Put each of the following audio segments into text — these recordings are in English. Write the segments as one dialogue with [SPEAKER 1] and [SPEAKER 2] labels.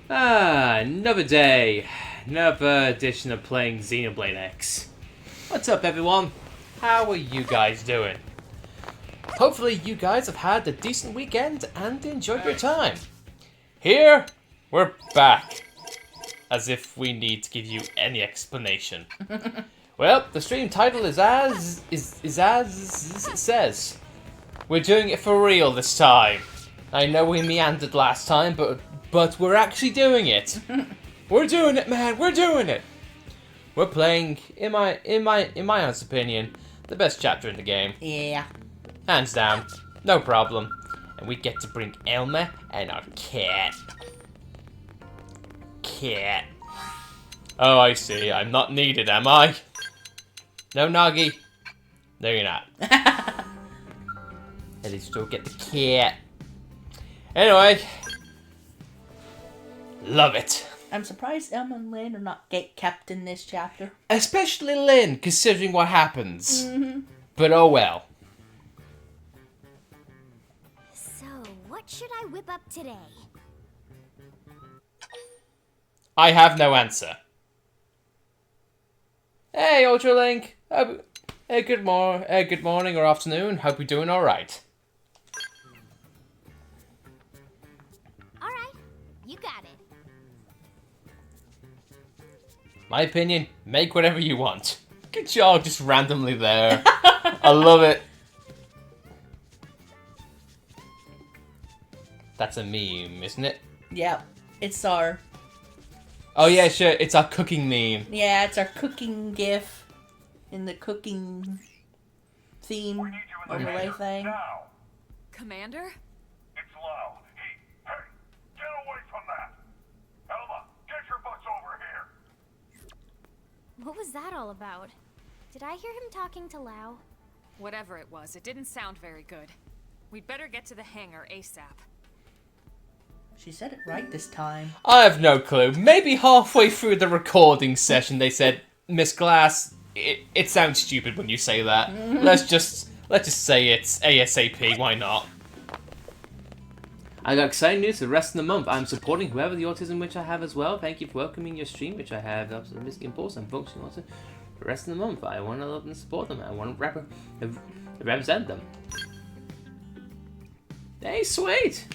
[SPEAKER 1] Another day. Another edition of playing Xenoblade X. What's up, everyone? How are you guys doing? Hopefully you guys have had a decent weekend and enjoyed your time. Here, we're back. As if we need to give you any explanation. Well, the stream title is as it says. We're doing it for real this time. I know we meandered last time, but we're actually doing it. We're doing it, man. We're doing it. We're playing, in my honest opinion, the best chapter in the game.
[SPEAKER 2] Yeah.
[SPEAKER 1] Hands down, no problem. And we get to bring Elma and our cat. Cat. Oh, I see. I'm not needed, am I? No, Nagi. No, you're not. At least we'll get the cat. Anyway. Love it.
[SPEAKER 2] I'm surprised Elma and Lynn are not kept in this chapter.
[SPEAKER 1] Especially Lynn, considering what happens.
[SPEAKER 2] Mm-hmm.
[SPEAKER 1] But oh well.
[SPEAKER 3] So, what should I whip up today?
[SPEAKER 1] I have no answer. Hey, Ultralink. Good morning or afternoon. Hope you're doing alright.
[SPEAKER 3] Alright, you got it.
[SPEAKER 1] My opinion, make whatever you want. Good job, just randomly there. I love it. That's a meme, isn't it?
[SPEAKER 2] Yeah, it's our...
[SPEAKER 1] Oh yeah, sure, it's our cooking meme.
[SPEAKER 2] Yeah, it's our cooking gif in the cooking theme overlay thing.
[SPEAKER 4] Now.
[SPEAKER 5] Commander?
[SPEAKER 4] It's loud. Hey, get away from that. Elma, get your butts over here.
[SPEAKER 3] What was that all about? Did I hear him talking to Lau?
[SPEAKER 5] Whatever it was, it didn't sound very good. We'd better get to the hangar ASAP.
[SPEAKER 2] She said it right this time.
[SPEAKER 1] I have no clue. Maybe halfway through the recording session they said, Miss Glass, it sounds stupid when you say that. Let's just say it's ASAP, why not? I got exciting news for the rest of the month. I'm supporting whoever the autism which I have as well. Thank you for welcoming your stream, which I have. That's a missing impulse. I'm functioning also for the rest of the month. I want to love and support them. I want to represent them. Hey, sweet!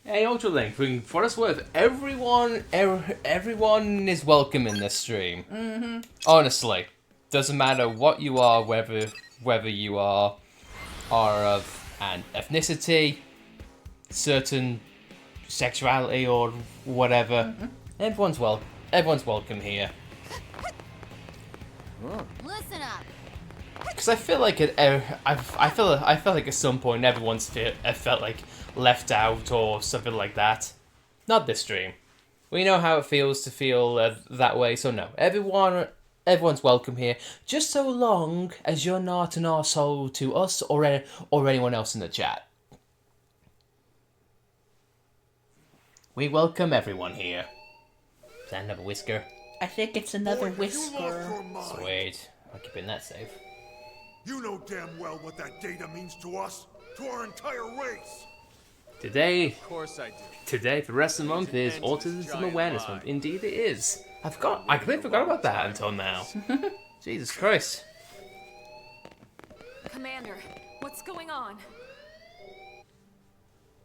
[SPEAKER 1] Hey, Ultralink, for what it's worth, everyone is welcome in this stream.
[SPEAKER 2] Mm-hmm.
[SPEAKER 1] Honestly, doesn't matter what you are, whether you are of an ethnicity, certain sexuality, or whatever.
[SPEAKER 2] Mm-hmm.
[SPEAKER 1] Everyone's welcome here.
[SPEAKER 3] Listen up.
[SPEAKER 1] Because I feel like I feel like at some point everyone's felt like left out or something like that. Not this stream. We know how it feels to feel that way, so no. Everyone's welcome here, just so long as you're not an arsehole to us or anyone else in the chat. We welcome everyone here. Is that another whisker?
[SPEAKER 2] I think it's another whisker.
[SPEAKER 1] Sweet. I'll keep it that safe.
[SPEAKER 4] You know damn well what that data means to us, to our entire race.
[SPEAKER 1] Today,
[SPEAKER 6] Of course I do.
[SPEAKER 1] Today, for the rest of the month, is Autism Awareness Month. Indeed it is. I completely forgot about that until now. Jesus Christ.
[SPEAKER 5] Commander, what's going on?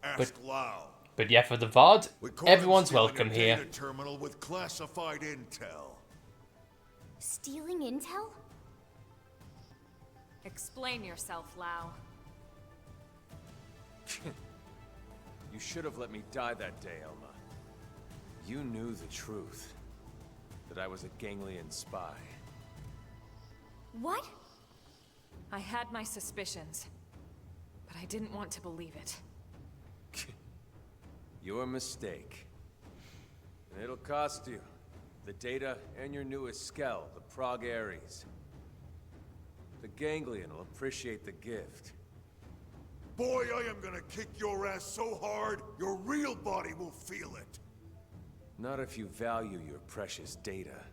[SPEAKER 4] Ask Lau.
[SPEAKER 1] But yeah, for the VOD,
[SPEAKER 4] We caught him
[SPEAKER 1] everyone's
[SPEAKER 4] stealing
[SPEAKER 1] welcome
[SPEAKER 4] a
[SPEAKER 1] here.
[SPEAKER 4] data terminal with classified intel.
[SPEAKER 3] Stealing intel?
[SPEAKER 5] Explain yourself, Lau.
[SPEAKER 6] You should have let me die that day, Elma. You knew the truth. That I was a ganglion spy.
[SPEAKER 3] What?
[SPEAKER 5] I had my suspicions, but I didn't want to believe it.
[SPEAKER 6] Your mistake. And it'll cost you. The data and your newest skell, the Prog Ares. The ganglion will appreciate the gift.
[SPEAKER 4] Boy, I am gonna kick your ass so hard, your real body will feel it.
[SPEAKER 6] Not if you value your precious data.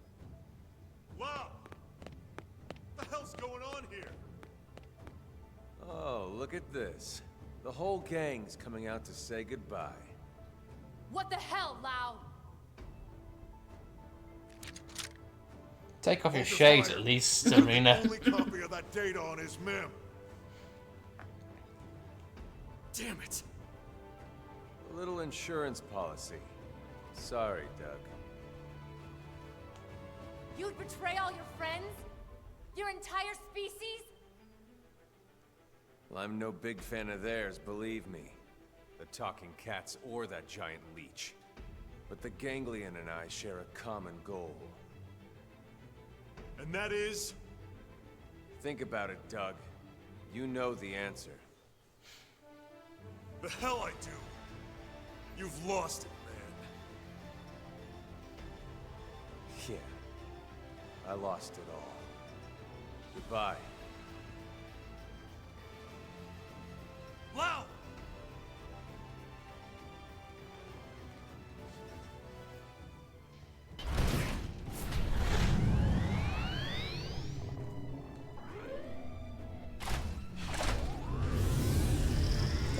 [SPEAKER 4] Wow! What the hell's going on here?
[SPEAKER 6] Oh, look at this. The whole gang's coming out to say goodbye.
[SPEAKER 5] What the hell, Lau?
[SPEAKER 1] Take off your
[SPEAKER 4] Hold the
[SPEAKER 1] shades
[SPEAKER 4] fire.
[SPEAKER 1] at least,
[SPEAKER 4] This is the
[SPEAKER 1] Serena.
[SPEAKER 4] only copy of that data on his MIM.
[SPEAKER 6] Damn it! A little insurance policy. Sorry, Doug.
[SPEAKER 5] You'd betray all your friends? Your entire species?
[SPEAKER 6] Well, I'm no big fan of theirs, believe me. The talking cats or that giant leech. But the ganglion and I share a common goal.
[SPEAKER 4] And that is?
[SPEAKER 6] Think about it, Doug. You know the answer.
[SPEAKER 4] The hell I do. You've lost it, man.
[SPEAKER 6] Yeah. I lost it all. Goodbye.
[SPEAKER 4] Lau!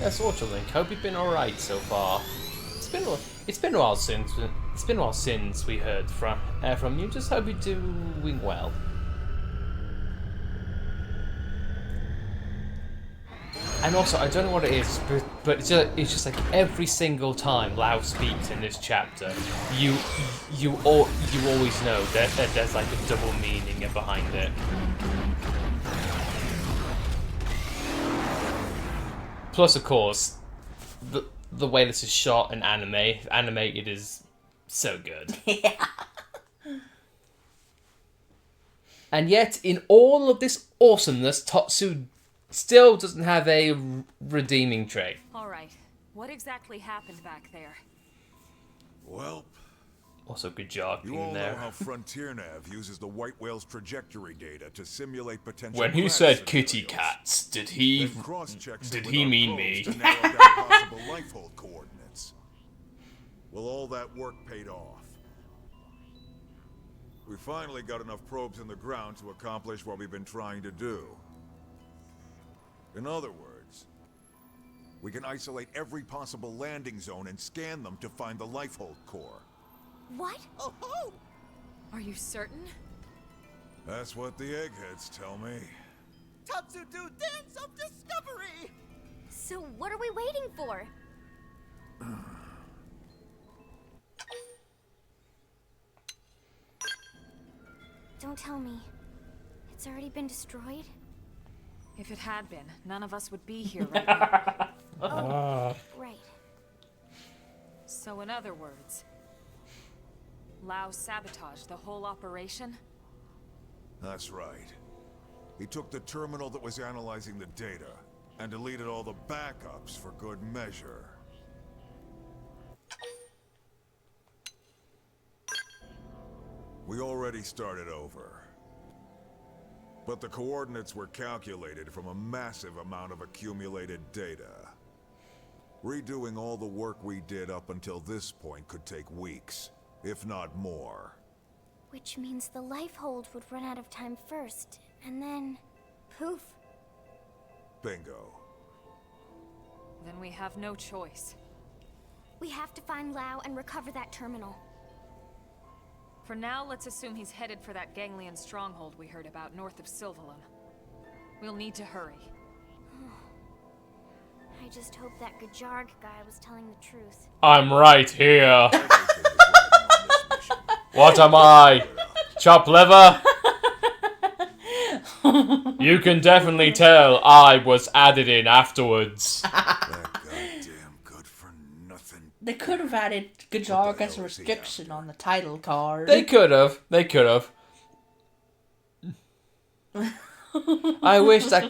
[SPEAKER 1] Yes, Link. Hope you've been alright so far. It's been a while since we heard from you. Just hope you're doing well. And also, I don't know what it is, but it's just like every single time Lau speaks in this chapter, you always know that there's like a double meaning behind it. Plus, of course, the way this is shot and animated is so good.
[SPEAKER 2] Yeah.
[SPEAKER 1] And yet, in all of this awesomeness, Tatsu still doesn't have a redeeming trait.
[SPEAKER 5] All right. What exactly happened back there?
[SPEAKER 4] Well,
[SPEAKER 1] Also, good job
[SPEAKER 4] you
[SPEAKER 1] being
[SPEAKER 4] all know
[SPEAKER 1] there.
[SPEAKER 4] how Frontier Nav uses the White Whale's trajectory data to simulate potential
[SPEAKER 1] When he
[SPEAKER 4] crash
[SPEAKER 1] said kitty
[SPEAKER 4] scenarios.
[SPEAKER 1] cats, did he
[SPEAKER 4] Then cross-checks it
[SPEAKER 1] did
[SPEAKER 4] with
[SPEAKER 1] he
[SPEAKER 4] our
[SPEAKER 1] mean
[SPEAKER 4] probes
[SPEAKER 1] me?
[SPEAKER 4] to narrow down possible lifehold coordinates. Well, all that work paid off. We finally got enough probes in the ground to accomplish what we've been trying to do. In other words, we can isolate every possible landing zone and scan them to find the lifehold core.
[SPEAKER 3] What?
[SPEAKER 2] Oh,
[SPEAKER 5] Are you certain?
[SPEAKER 4] That's what the eggheads tell me.
[SPEAKER 2] Tatsu do dance of discovery!
[SPEAKER 3] So what are we waiting for? Don't tell me. It's already been destroyed?
[SPEAKER 5] If it had been, none of us would be here right now.
[SPEAKER 3] Right.
[SPEAKER 5] So in other words, Lau sabotaged the whole operation?
[SPEAKER 4] That's right. He took the terminal that was analyzing the data and deleted all the backups for good measure. We already started over. But the coordinates were calculated from a massive amount of accumulated data. Redoing all the work we did up until this point could take weeks, if not more.
[SPEAKER 3] Which means the life hold would run out of time first, and then... poof.
[SPEAKER 4] Bingo.
[SPEAKER 5] Then we have no choice.
[SPEAKER 3] We have to find Lau and recover that terminal.
[SPEAKER 5] For now, let's assume he's headed for that ganglion stronghold we heard about north of Sylvalum. We'll need to hurry.
[SPEAKER 3] I just hope that Gajarg guy was telling the truth.
[SPEAKER 1] I'm right here.
[SPEAKER 4] Everything is right on this mission.
[SPEAKER 1] What am I? Chop liver? You can definitely tell I was added in afterwards.
[SPEAKER 4] That goddamn good for nothing.
[SPEAKER 2] They could have added Gajarg
[SPEAKER 4] What the
[SPEAKER 2] as a
[SPEAKER 4] hell is he
[SPEAKER 2] restriction
[SPEAKER 4] after?
[SPEAKER 2] on the title card.
[SPEAKER 1] They could have. I wish that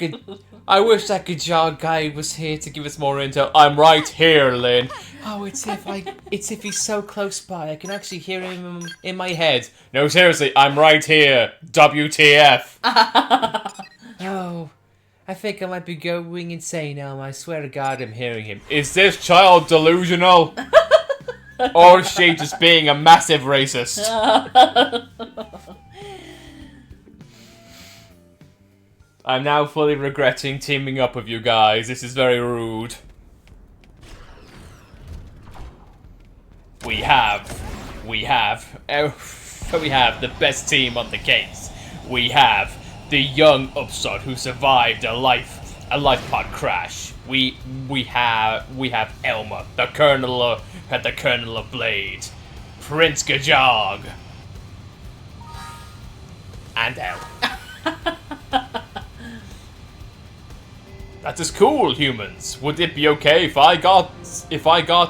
[SPEAKER 1] Gajar guy was here to give us more intel. I'm right here, Lynn. Oh, it's if he's so close by, I can actually hear him in my head. No, seriously, I'm right here. WTF? Oh, I think I might be going insane now. I swear to God, I'm hearing him. Is this child delusional? Or is she just being a massive racist? I'm now fully regretting teaming up with you guys. This is very rude. We have the best team on the case. We have the young upstart who survived a life pod crash. We have Elma, the Colonel of Blade, Prince Gajog, and El. That is cool, humans. Would it be okay if I got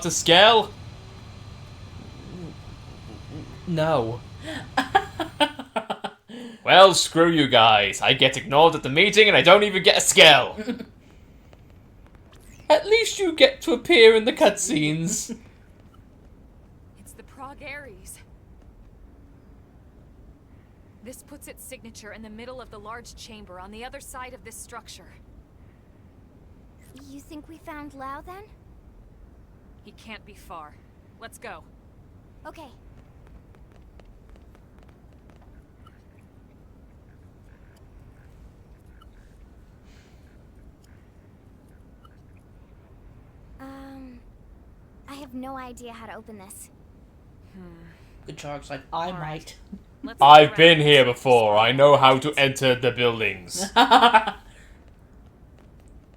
[SPEAKER 1] a scale? No. Well, screw you guys. I get ignored at the meeting and I don't even get a scale. At least you get to appear in the cutscenes.
[SPEAKER 5] It's the Prague Ares. This puts its signature in the middle of the large chamber on the other side of this structure.
[SPEAKER 3] You think we found Lao then?
[SPEAKER 5] He can't be far. Let's go.
[SPEAKER 3] Okay. I have no idea how to open this.
[SPEAKER 2] The Chog's like, I
[SPEAKER 5] All right.
[SPEAKER 2] might.
[SPEAKER 5] Let's
[SPEAKER 1] I've
[SPEAKER 5] look
[SPEAKER 1] been
[SPEAKER 5] around.
[SPEAKER 1] here before. I know how to enter the buildings.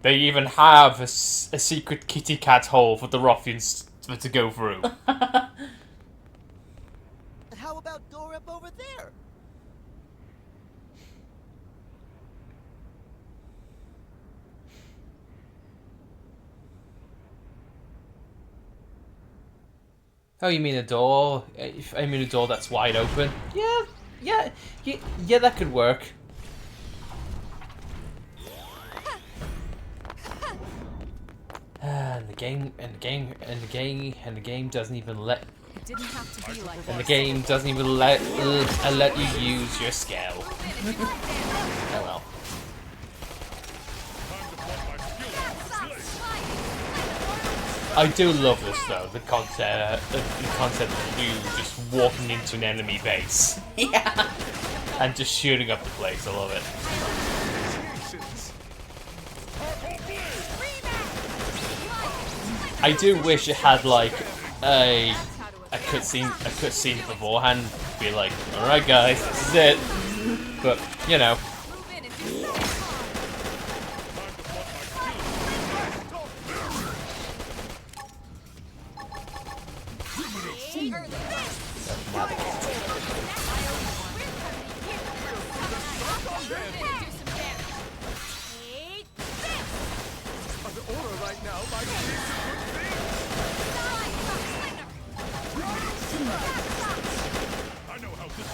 [SPEAKER 1] They even have a secret kitty cat hole for the ruffians to go through.
[SPEAKER 7] How about door up over there?
[SPEAKER 1] Oh, you mean a door? I mean a door that's wide open? Yeah, that could work. And the game doesn't even let.
[SPEAKER 5] It didn't have to be like
[SPEAKER 1] And the
[SPEAKER 5] this.
[SPEAKER 1] game doesn't even let you use your scale. Oh well. I do love this though, the concept of you just walking into an enemy base
[SPEAKER 2] Yeah.
[SPEAKER 1] and just shooting up the place. I love it. I do wish it had like a cutscene beforehand. Be like, all right, guys, this is it. But you know,
[SPEAKER 5] Move in and do something.
[SPEAKER 7] Under order right now, my I know how this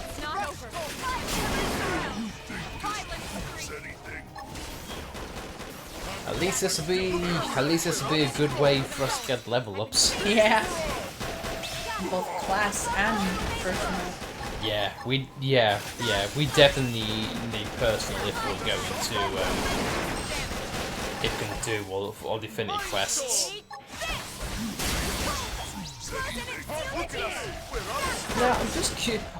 [SPEAKER 5] It's not over.
[SPEAKER 1] at least this will be a good way for us to get level ups.
[SPEAKER 2] Yeah. Both class and personal.
[SPEAKER 1] Yeah, we definitely need personal if we're going to do all the Affinity quests. Now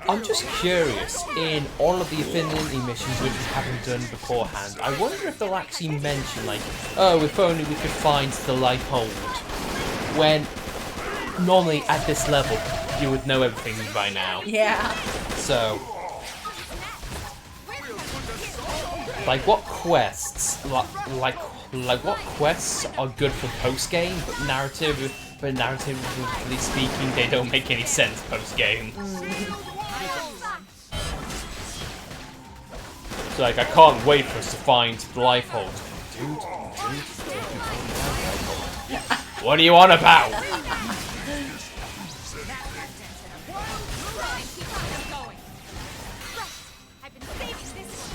[SPEAKER 1] I'm just curious in all of the Affinity missions which we haven't done beforehand. I wonder if they'll actually mention like, oh, if only we could find the life hold, when normally at this level you would know everything by now.
[SPEAKER 2] Yeah.
[SPEAKER 1] So, like, what quests, like what quests are good for post game, but narratively speaking, they don't make any sense post game. So, like, I can't wait for us to find the life hold. Dude, what do you on about?
[SPEAKER 5] I've been saving this.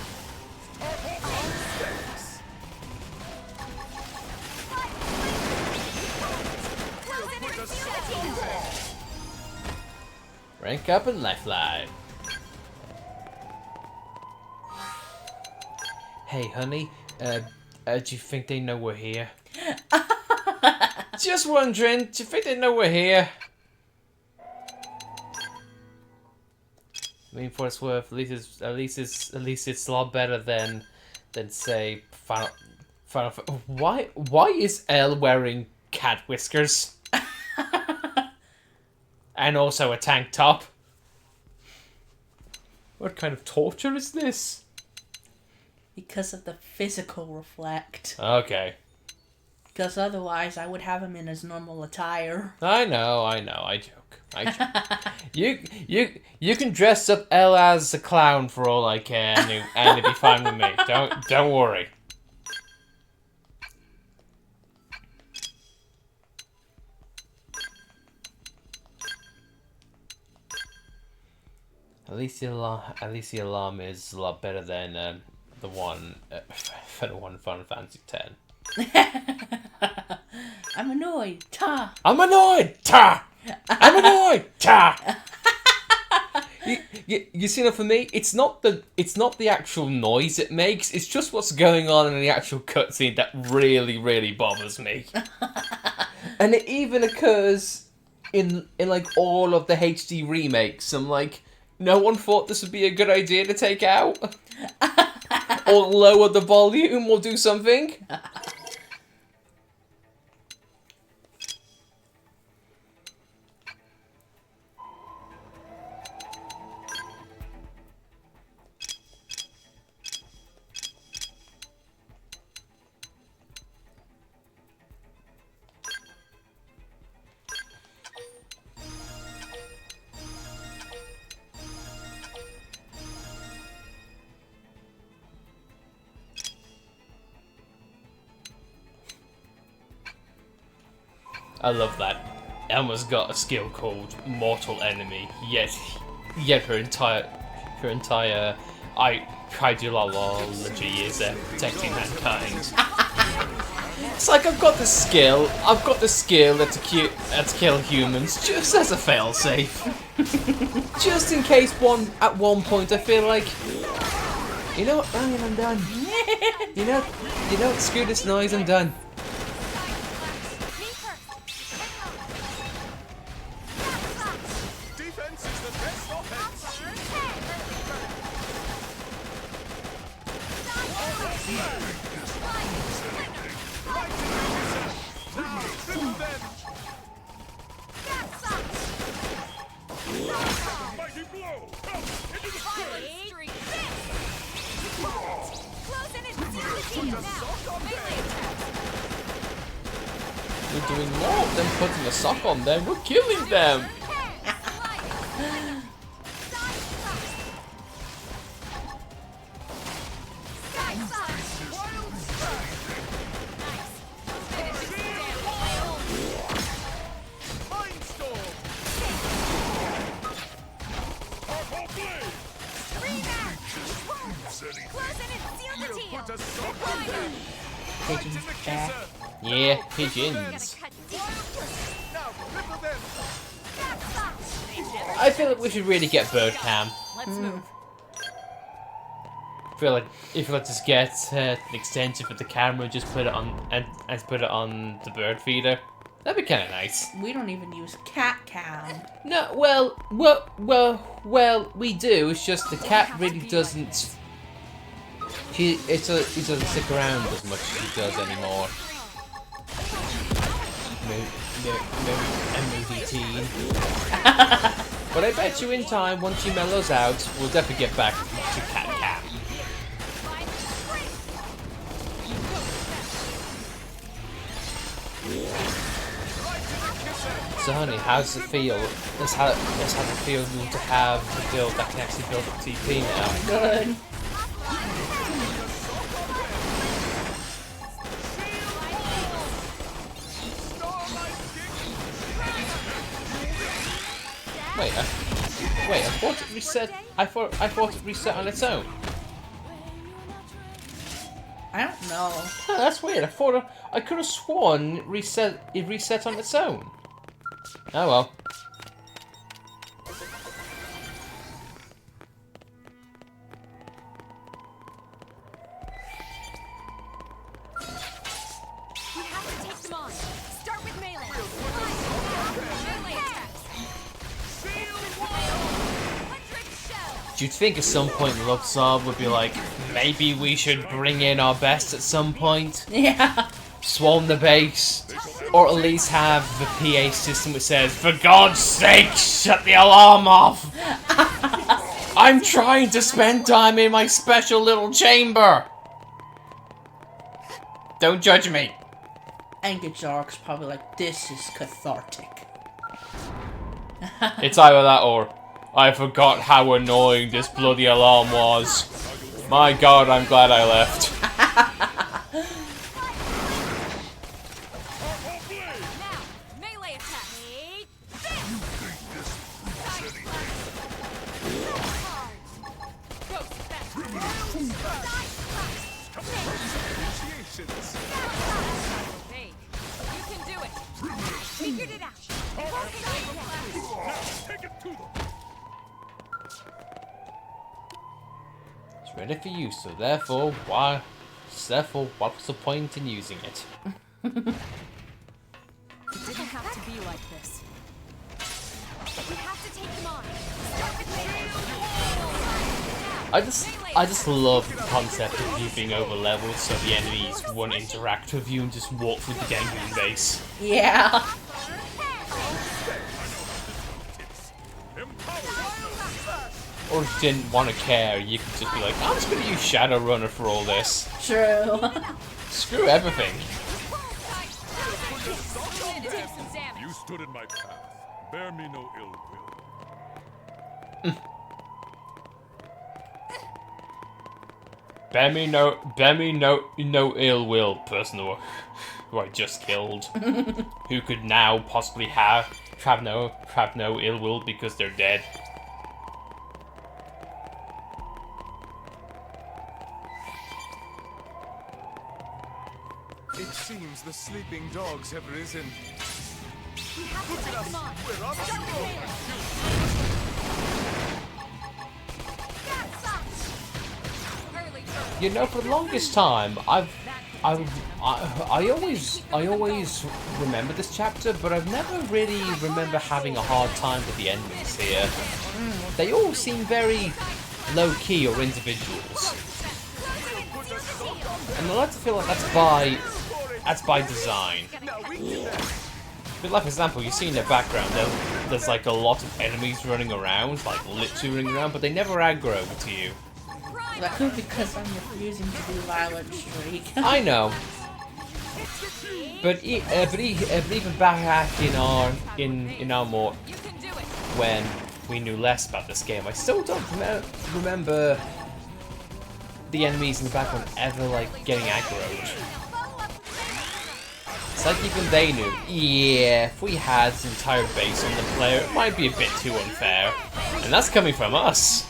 [SPEAKER 1] Rank up and lifeline. Hey, honey, do you think they know we're here? Just wondering, do you think they know we're here? I mean, for its worth, at least it's a lot better than say Final. Why is Elle wearing cat whiskers? And also a tank top. What kind of torture is this?
[SPEAKER 2] Because of the physical reflect.
[SPEAKER 1] Okay.
[SPEAKER 2] Because otherwise I would have him in his normal attire.
[SPEAKER 1] I know, I joke. You can dress up Elle as a clown for all I care, and it'll be fine with me. Don't worry. At least the alarm is a lot better than the one for the one Final Fantasy X.
[SPEAKER 2] I'm annoyed. Ta.
[SPEAKER 1] I'm annoyed. Ta. I'm annoyed. Ta. You see, for me, it's not the actual noise it makes. It's just what's going on in the actual cutscene that really bothers me. And it even occurs in like all of the HD remakes. I'm like, no one thought this would be a good idea to take out, or lower the volume, or do something. I love that. Elma's got a skill called Mortal Enemy, yet her entire ideology is protecting mankind. It's like I've got the skill to kill humans just as a failsafe. Just in case at one point I feel like, you know what, Ryan, I'm done. You know what, screw this noise, I'm done. We're doing more than putting a sock on them, we're killing them!
[SPEAKER 2] Pigeons back.
[SPEAKER 1] Yeah, pigeons. I feel like we should really get bird cam.
[SPEAKER 5] Let's move.
[SPEAKER 1] I feel like if we just get an extension for the camera, just put it on and put it on the bird feeder. That'd be kind of nice.
[SPEAKER 2] We don't even use cat cam.
[SPEAKER 1] No, well, we do. It's just the cat really doesn't. He doesn't stick around as much as he does anymore. MODT. But I bet you in time, once he mellows out, we'll definitely get back to cat cam. So honey, how does it feel? Let's have it feel to have a build that can actually build up TP now.
[SPEAKER 2] Good.
[SPEAKER 1] Wait, I thought it reset. I thought it reset on its own.
[SPEAKER 2] I don't know.
[SPEAKER 1] Oh, that's weird. I could have sworn it reset on its own. Oh well.
[SPEAKER 5] We have to take them on. Start with melee. Melee attacks. Shield wall. 100 shell.
[SPEAKER 1] you'd think at some point Luxor would be like, maybe we should bring in our best at some point,
[SPEAKER 2] Yeah.
[SPEAKER 1] swarm the base, or at least have the PA system which says, for God's sake, shut the alarm off! I'm trying to spend time in my special little chamber! Don't judge me.
[SPEAKER 2] And Gajork's probably like, this is cathartic.
[SPEAKER 1] It's either that or, I forgot how annoying this bloody alarm was. My God, I'm glad I left.
[SPEAKER 5] Now, melee attack. Hey, you can do it. Figured it out.
[SPEAKER 1] It's ready for use, so therefore, what's the point in using it?
[SPEAKER 5] It didn't have to be like this.
[SPEAKER 3] We have to take them on.
[SPEAKER 1] I just love the concept of you being over leveled so the enemies won't interact with you and just walk through the ganglion base.
[SPEAKER 2] Yeah.
[SPEAKER 1] Or if you didn't want to care, you could just be like, I'm just going to use Shadowrunner for all this.
[SPEAKER 2] True.
[SPEAKER 1] Screw everything.
[SPEAKER 8] You stood in my path. Bear me no ill will.
[SPEAKER 1] Bear me no ill will, person who I just killed. Who could now possibly have no ill will because they're dead.
[SPEAKER 6] It seems the sleeping dogs have risen.
[SPEAKER 3] We have to take them on.
[SPEAKER 6] We're off.
[SPEAKER 5] Early bird.
[SPEAKER 1] You know, for the longest time, I always remember this chapter, but I've never really remember having a hard time with the enemies here. They all seem very low-key or individuals, and I like to feel like that's by design. But like, for example, you see in the background, there's like a lot of enemies running around, like literally running around, but they never aggro to you.
[SPEAKER 2] That could be because I'm refusing to do violent streak.
[SPEAKER 1] I know. But even back in our more
[SPEAKER 5] You can do it.
[SPEAKER 1] when we knew less about this game, I still don't remember the enemies in the background ever like getting aggroed. It's like even they knew, yeah, if we had an entire base on the player, it might be a bit too unfair. And that's coming from us.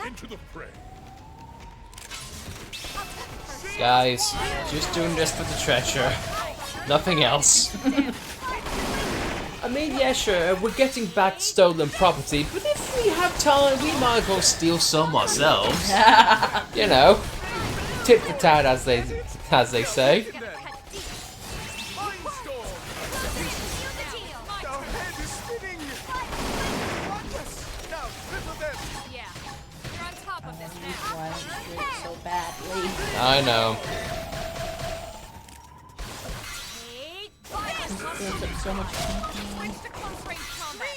[SPEAKER 8] Into the fray.
[SPEAKER 1] Guys, just doing this for the treasure. Nothing else. I mean, yeah, sure, we're getting back stolen property, but if we have time, we might as well steal some ourselves. You know, tip for tat, as they say.
[SPEAKER 5] Yeah, you're on top of this now.
[SPEAKER 2] Violent streak so badly.
[SPEAKER 1] I know.
[SPEAKER 2] Builds up so much
[SPEAKER 5] Switch to close range combat.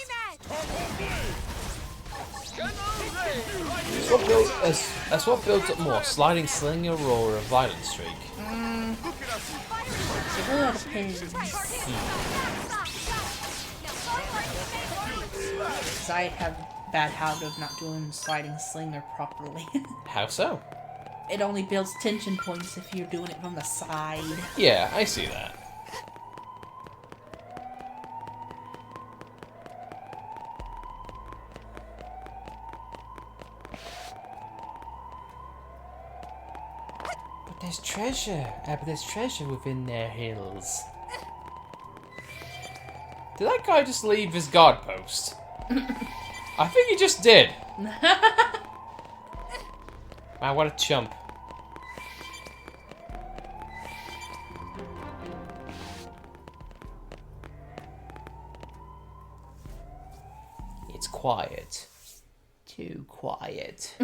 [SPEAKER 1] That's what builds up more, sliding slinger or a violent streak.
[SPEAKER 2] It really all depends. Because I have a bad habit of not doing sliding slinger properly.
[SPEAKER 1] How so?
[SPEAKER 2] It only builds tension points if you're doing it from the side.
[SPEAKER 1] Yeah, I see that. There's treasure. But there's treasure within their hills. Did that guy just leave his guard post? I think he just did. Man, what a chump. It's quiet. Too quiet.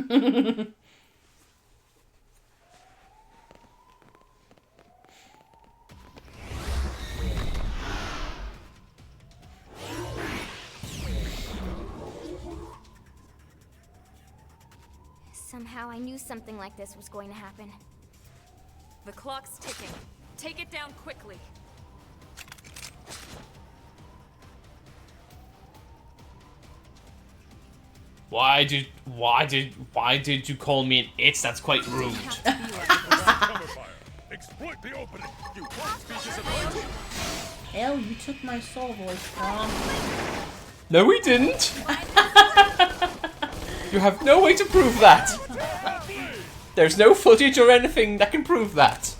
[SPEAKER 3] Somehow I knew something like this was going to happen.
[SPEAKER 5] The clock's ticking. Take it down quickly.
[SPEAKER 1] Why did you call me an it? That's quite rude.
[SPEAKER 8] Cover fire. Exploit the opening. You won't speak as anointed.
[SPEAKER 2] Hell, you took my soul voice, Tom.
[SPEAKER 1] No, we didn't. You have no way to prove that. There's no footage or anything that can prove that.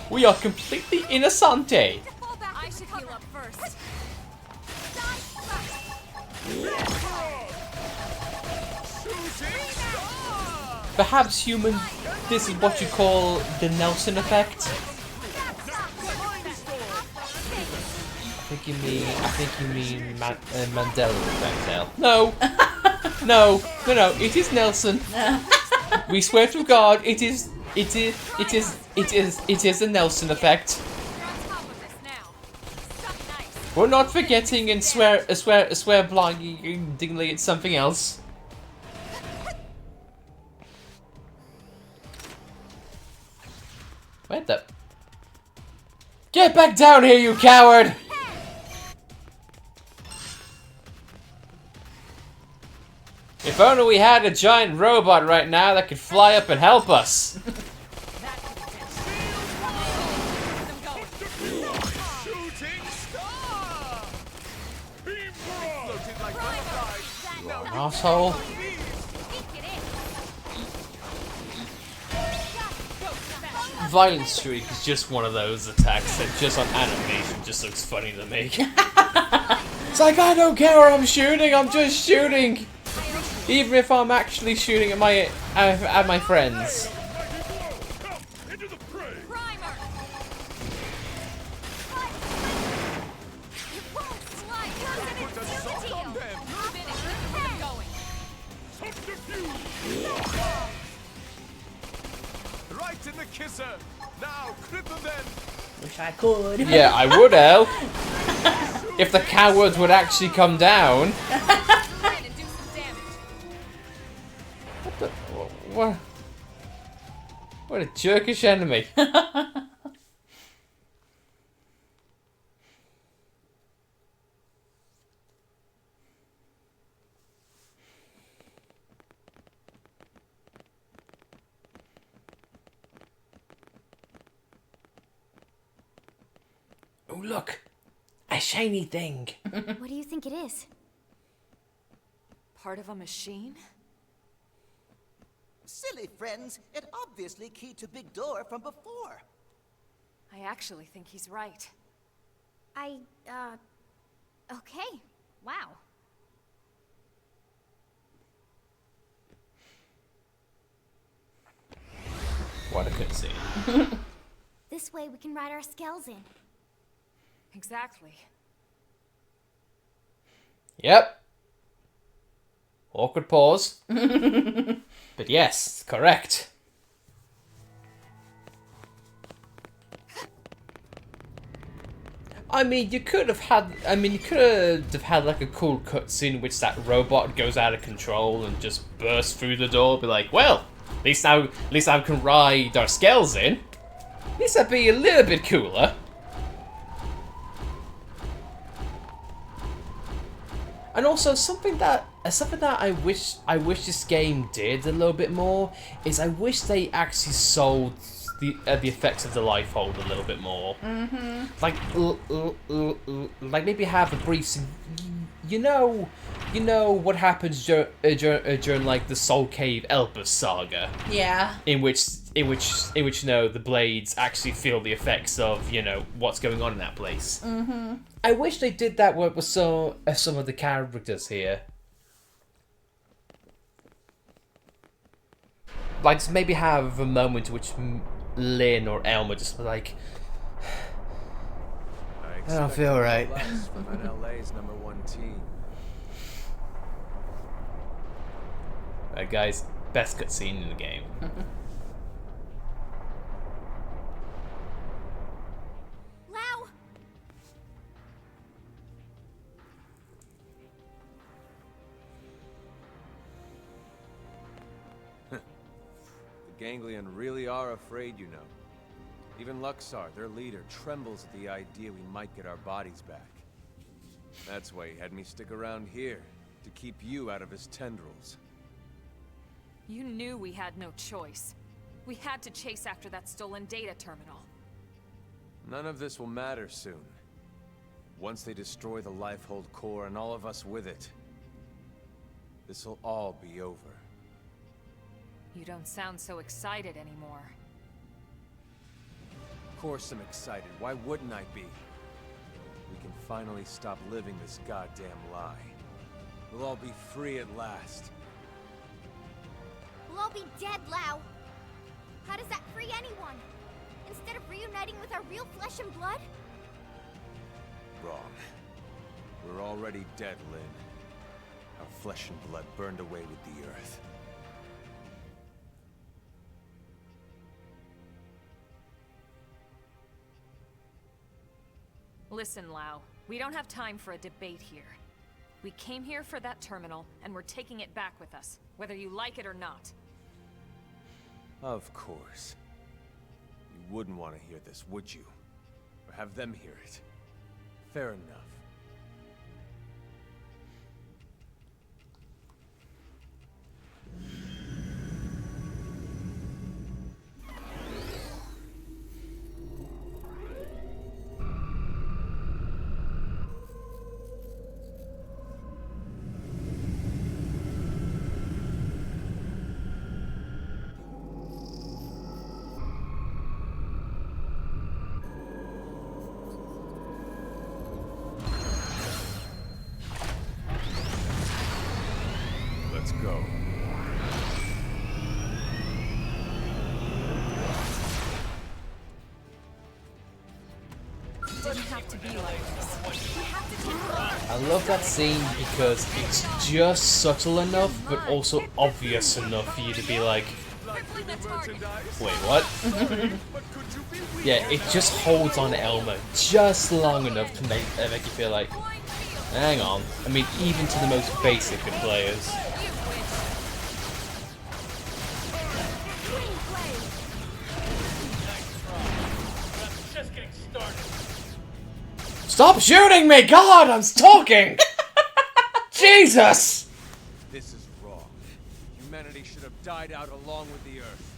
[SPEAKER 1] We are completely innocente.
[SPEAKER 5] I should heal up first.
[SPEAKER 1] Perhaps, human, this is what you call the Nelson effect. I think you mean Mandela effect, Nell. No, no, it is Nelson. We swear to God, it is the Nelson effect.
[SPEAKER 5] You're on top of this now. Suck nice.
[SPEAKER 1] We're not forgetting and swear blindly at something else. Wait the... Get back down here, you coward! If only we had a giant robot right now that could fly up and help us.
[SPEAKER 6] Shooting star!
[SPEAKER 8] Beam bra.
[SPEAKER 6] Floating like butterflies.
[SPEAKER 1] You are an asshole. Violent Streak is just one of those attacks that just on animation just looks funny to me. It's like, I don't care where I'm shooting, I'm just shooting! Even if I'm actually shooting at my friends.
[SPEAKER 8] Come into the fray.
[SPEAKER 5] Primer.
[SPEAKER 6] Put a salt on them.
[SPEAKER 5] Move in and keep them going.
[SPEAKER 8] Subterfuge.
[SPEAKER 6] Right in the kisser. Now, cripple them.
[SPEAKER 2] Wish I could.
[SPEAKER 1] Yeah, I would, El. If the cowards would actually come down.
[SPEAKER 5] Try and do some damage.
[SPEAKER 1] What a jerkish enemy. Oh, look. A shiny thing.
[SPEAKER 3] What do you think it is?
[SPEAKER 5] Part of a machine?
[SPEAKER 7] Silly friends, it obviously keyed to big door from before.
[SPEAKER 5] I actually think he's right.
[SPEAKER 3] Okay. Wow.
[SPEAKER 1] What a cutscene.
[SPEAKER 3] This way we can ride our skells in.
[SPEAKER 5] Exactly.
[SPEAKER 1] Yep. Awkward pause. But yes, correct. I mean, you could have had like a cool cutscene in which that robot goes out of control and just bursts through the door. Be like, well, at least I can ride our skells in. At least that'd be a little bit cooler. And also something that I wish this game did a little bit more is I wish they actually sold the effects of the life hold a little bit more. Mm-hmm. Like maybe have a brief. You know what happens during like the Soul Cave Elpis saga.
[SPEAKER 2] Yeah.
[SPEAKER 1] In which the blades actually feel the effects of what's going on in that place. Mm-hmm. I wish they did that with some of the characters here. Like, just maybe have a moment in which Lynn or Elmer just like, I don't feel right.
[SPEAKER 6] From an LA's #1 team.
[SPEAKER 1] Right, guys, best cutscene in the game.
[SPEAKER 3] Lau!
[SPEAKER 6] The Ganglion really are afraid, you know. Even Luxar, their leader, trembles at the idea we might get our bodies back. That's why he had me stick around here, to keep you out of his tendrils.
[SPEAKER 5] You knew we had no choice. We had to chase after that stolen data terminal.
[SPEAKER 6] None of this will matter soon. Once they destroy the Lifehold core and all of us with it, this'll all be over.
[SPEAKER 5] You don't sound so excited anymore.
[SPEAKER 6] Of course I'm excited. Why wouldn't I be? We can finally stop living this goddamn lie. We'll all be free at last.
[SPEAKER 3] We'll all be dead, Lau. How does that free anyone? Instead of reuniting with our real flesh and blood?
[SPEAKER 6] Wrong. We're already dead, Lynn. Our flesh and blood burned away with the earth.
[SPEAKER 5] Listen, Lau. We don't have time for a debate here. We came here for that terminal, and we're taking it back with us, whether you like it or not.
[SPEAKER 6] Of course. You wouldn't want to hear this, would you? Or have them hear it? Fair enough. Let's go.
[SPEAKER 5] It didn't have to be like this. We have to take her on.
[SPEAKER 1] I love that scene because it's just subtle enough, but also obvious enough for you to be like,
[SPEAKER 5] Crippling the target.
[SPEAKER 1] wait, what? Yeah, it just holds on Elmer just long enough to make you feel like, hang on. I mean, even to the most basic of players. Stop shooting me! God, I'm talking! Jesus!
[SPEAKER 6] This is wrong. Humanity should have died out along with the Earth.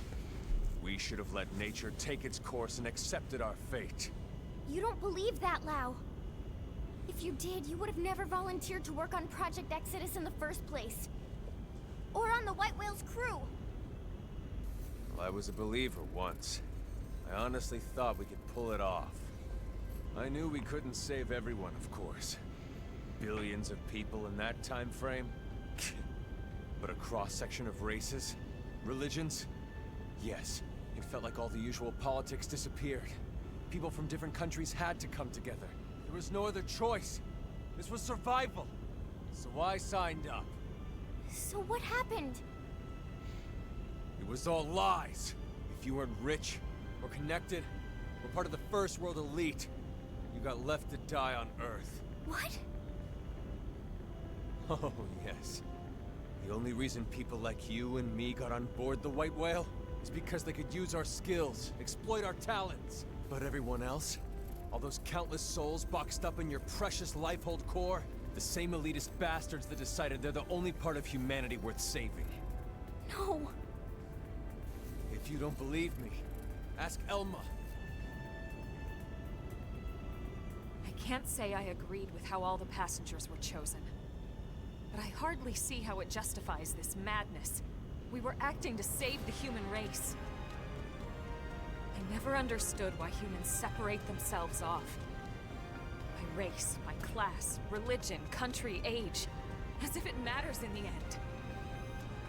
[SPEAKER 6] We should have let nature take its course and accepted our fate.
[SPEAKER 3] You don't believe that, Lau. If you did, you would have never volunteered to work on Project Exodus in the first place. Or on the White Whale's crew.
[SPEAKER 6] Well, I was a believer once. I honestly thought we could pull it off. I knew we couldn't save everyone, of course. Billions of people in that time frame. But a cross-section of races, religions. Yes, it felt like all the usual politics disappeared. People from different countries had to come together. There was no other choice. This was survival. So I signed up.
[SPEAKER 3] So what happened?
[SPEAKER 6] It was all lies. If you weren't rich, or connected, or part of the First World elite, you got left to die on Earth.
[SPEAKER 3] What?
[SPEAKER 6] Oh, yes. The only reason people like you and me got on board the White Whale is because they could use our skills, exploit our talents. But everyone else, all those countless souls boxed up in your precious Lifehold core, the same elitist bastards that decided they're the only part of humanity worth saving.
[SPEAKER 3] No.
[SPEAKER 6] If you don't believe me, Ask Elma.
[SPEAKER 5] I can't say I agreed with how all the passengers were chosen. But I hardly see how it justifies this madness. We were acting to save the human race. I never understood why humans separate themselves off. By race, by class, religion, country, age. As if it matters in the end.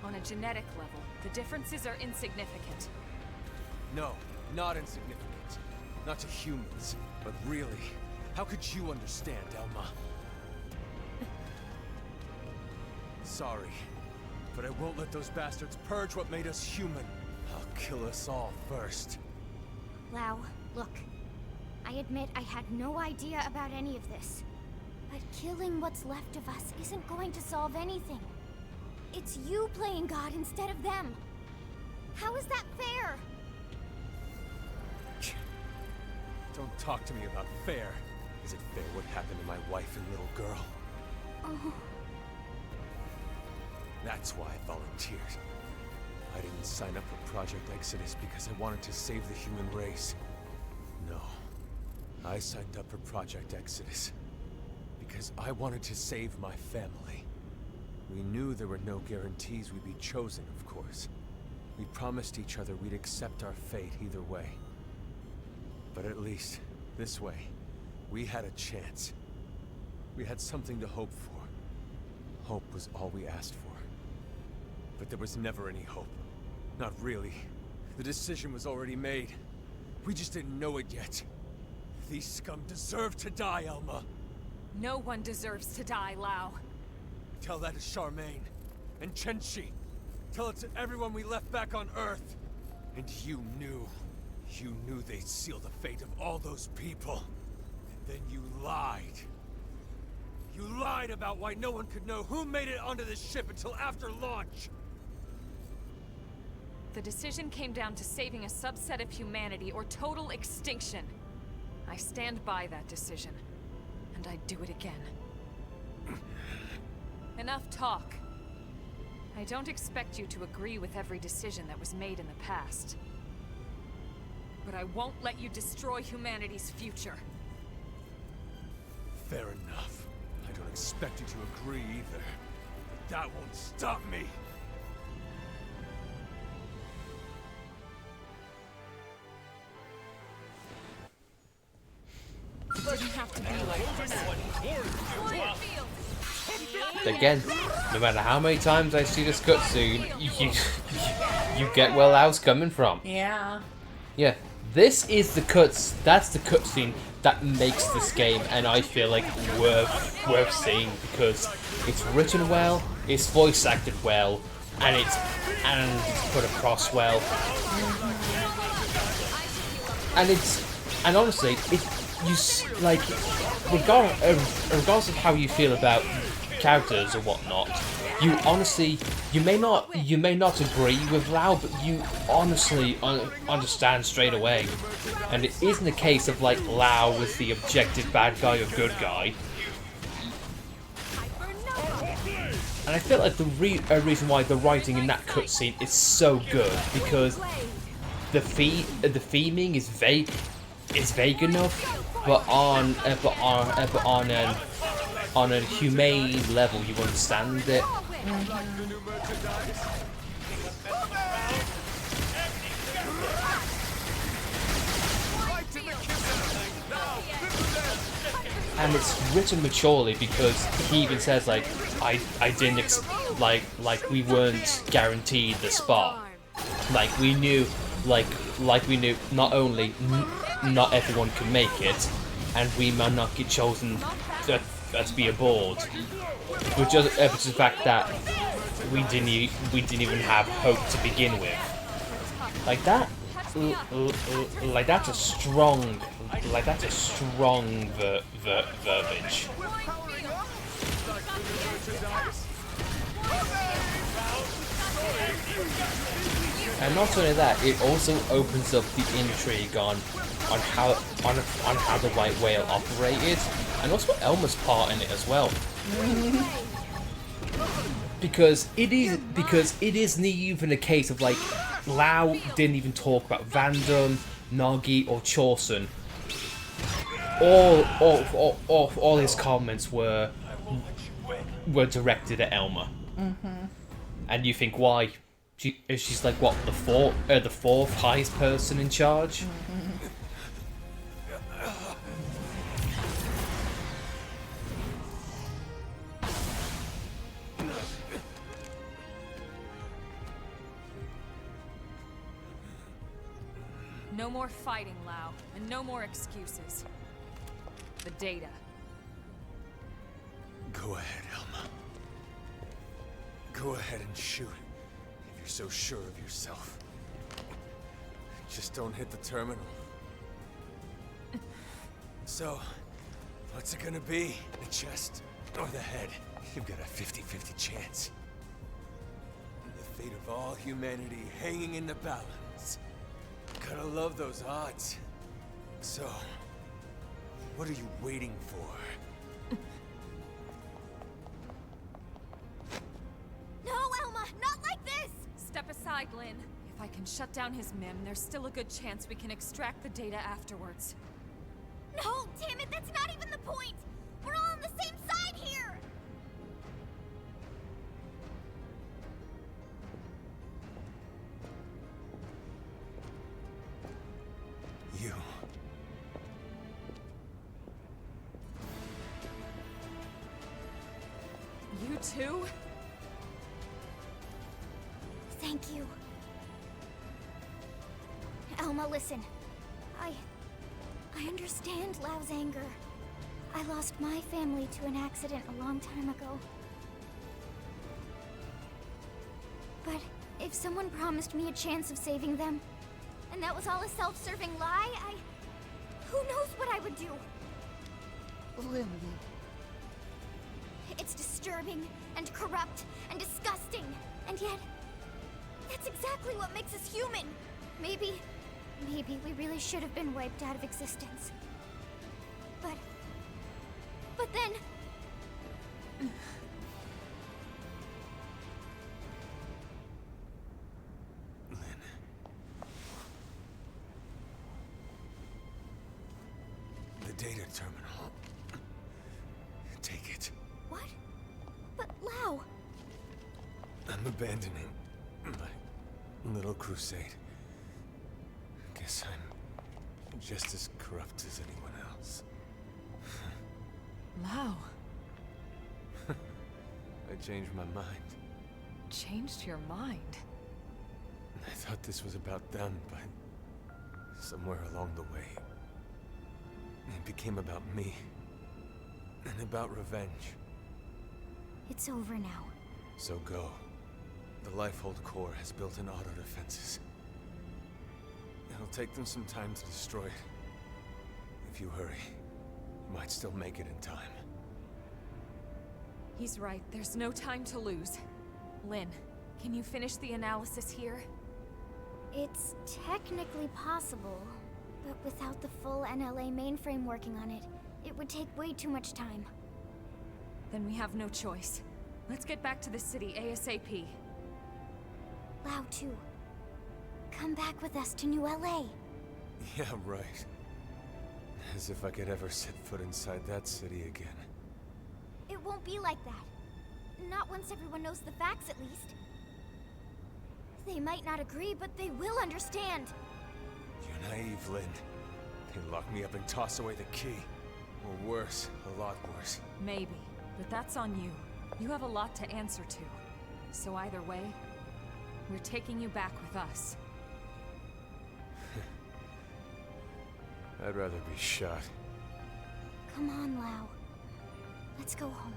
[SPEAKER 5] On a genetic level, the differences are insignificant.
[SPEAKER 6] No, not insignificant. Not to humans. But really, how could you understand, Elma? Sorry, but I won't let those bastards purge what made us human. I'll kill us all first.
[SPEAKER 3] Lau, look. I admit I had no idea about any of this. But killing what's left of us isn't going to solve anything. It's you playing God instead of them. How is that fair?
[SPEAKER 6] Don't talk to me about fair. Is it fair what happened to my wife and little girl?
[SPEAKER 3] Oh.
[SPEAKER 6] That's why I volunteered. I didn't sign up for Project Exodus because I wanted to save the human race. No. I signed up for Project Exodus because I wanted to save my family. We knew there were no guarantees we'd be chosen, of course. We promised each other we'd accept our fate either way. But at least, this way, we had a chance. We had something to hope for. Hope was all we asked for. But there was never any hope. Not really. The decision was already made. We just didn't know it yet. These scum deserve to die, Elma.
[SPEAKER 5] No one deserves to die, Lau.
[SPEAKER 6] Tell that to Charmaine. And Chenchi. Tell it to everyone we left back on Earth. And you knew they'd seal the fate of all those people. And then you lied. You lied about why no one could know who made it onto this ship until after launch.
[SPEAKER 5] The decision came down to saving a subset of humanity or total extinction. I stand by that decision. And I'd do it again. Enough talk. I don't expect you to agree with every decision that was made in the past. But I won't let you destroy humanity's future.
[SPEAKER 6] Fair enough. I don't expect you to agree either. But that won't stop me.
[SPEAKER 5] It didn't have to be like this.
[SPEAKER 1] Again, no matter how many times I see this cutscene, you get where Lau's coming from.
[SPEAKER 2] Yeah.
[SPEAKER 1] Yeah, this is that's the cutscene that makes this game, and I feel like worth seeing because it's written well, it's voice acted well, and it's put across well, and honestly, regardless of how you feel about characters or whatnot, you may not agree with Lau, but you honestly understand straight away. And it isn't a case of like Lau was the objective bad guy or good guy. And I feel like the reason why the writing in that cutscene is so good because the theming is vague enough, but on a humane level, you understand it. And it's written maturely because he even says like, I didn't like we weren't guaranteed the spot. Like we knew not only not everyone can make it, and we might not get chosen to be aboard, but just the fact that we didn't even have hope to begin with. Like that, that's a strong verbiage. And not only that, it also opens up the intrigue on how the white whale operated, and also Elma's part in it as well. because it isn't even a case of like Lau didn't even talk about Vandam, Nagi, or Chausen. All his comments were directed at Elma. And you think why? She's like what, the fourth highest person in charge?
[SPEAKER 5] No more fighting, Lau, and no more excuses. The data.
[SPEAKER 6] Go ahead, Elma. Go ahead and shoot, if you're so sure of yourself. Just don't hit the terminal. So, what's it gonna be? The chest or the head? You've got a 50-50 chance. The fate of all humanity hanging in the balance. Gotta love those odds. So, what are you waiting for?
[SPEAKER 3] No, Elma, not like this!
[SPEAKER 5] Step aside, Lynn. If I can shut down his MIM, there's still a good chance we can extract the data afterwards.
[SPEAKER 3] No, damn it, that's not even the point! We're all on the same side here!
[SPEAKER 6] You.
[SPEAKER 5] You too?
[SPEAKER 3] Thank you. Elma, listen. I understand Lau's anger. I lost my family to an accident a long time ago. But if someone promised me a chance of saving them, and that was all a self-serving lie, who knows what I would do?
[SPEAKER 2] Lily.
[SPEAKER 3] It's disturbing, and corrupt, and disgusting, and yet, that's exactly what makes us human. Maybe we really should have been wiped out of existence. But then...
[SPEAKER 6] Lynn. The data terminal. Take it.
[SPEAKER 3] What? But Lau...
[SPEAKER 6] I'm abandoning my little crusade. Guess I'm just as corrupt as anyone else.
[SPEAKER 5] Lau,
[SPEAKER 6] I changed my mind.
[SPEAKER 5] changed your mind.
[SPEAKER 6] I thought this was about them, but somewhere along the way, it became about me. And about revenge.
[SPEAKER 3] It's over now.
[SPEAKER 6] So go. The Lifehold Core has built-in auto defenses. It'll take them some time to destroy it. If you hurry, you might still make it in time.
[SPEAKER 5] He's right. There's no time to lose. Lynn, can you finish the analysis here?
[SPEAKER 3] It's technically possible, but without the full NLA mainframe working on it, it would take way too much time.
[SPEAKER 5] Then we have no choice. Let's get back to the city ASAP.
[SPEAKER 3] Lau too. Come back with us to New LA.
[SPEAKER 6] Yeah, right. As if I could ever set foot inside that city again.
[SPEAKER 3] It won't be like that. Not once everyone knows the facts, at least. They might not agree, but they will understand.
[SPEAKER 6] You're naive, Lynn. They lock me up and toss away the key. Or worse, a lot worse.
[SPEAKER 5] Maybe, but that's on you. You have a lot to answer to. So either way, we're taking you back with us.
[SPEAKER 6] I'd rather be shot.
[SPEAKER 3] Come on, Lau. Let's go home.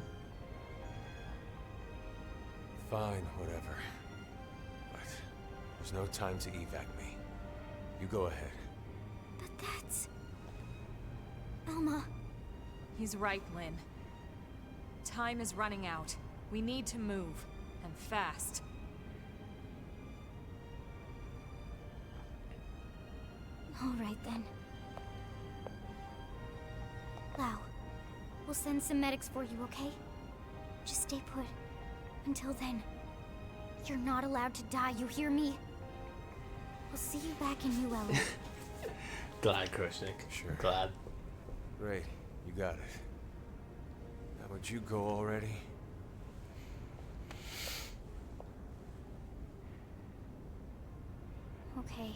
[SPEAKER 6] Fine, whatever. But there's no time to evac me. You go ahead.
[SPEAKER 3] But that's... Elma...
[SPEAKER 5] He's right, Lynn. Time is running out. We need to move, and fast.
[SPEAKER 3] All right, then. Lau, we'll send some medics for you, okay? Just stay put. Until then, you're not allowed to die, you hear me? I'll see you back in New Ellen.
[SPEAKER 1] Glad, Krishnik.
[SPEAKER 6] Sure.
[SPEAKER 1] Glad.
[SPEAKER 6] Great, you got it. How about you go already?
[SPEAKER 3] Okay.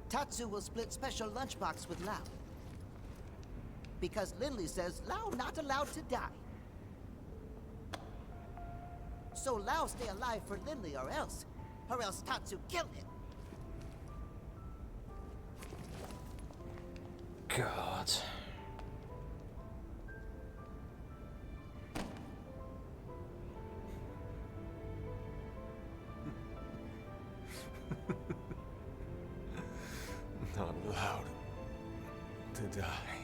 [SPEAKER 7] Tatsu will split special lunchbox with Lao. Because Lindley says Lao not allowed to die. So Lao stay alive for Lindley or else Tatsu kill him.
[SPEAKER 1] God.
[SPEAKER 6] Not allowed to die.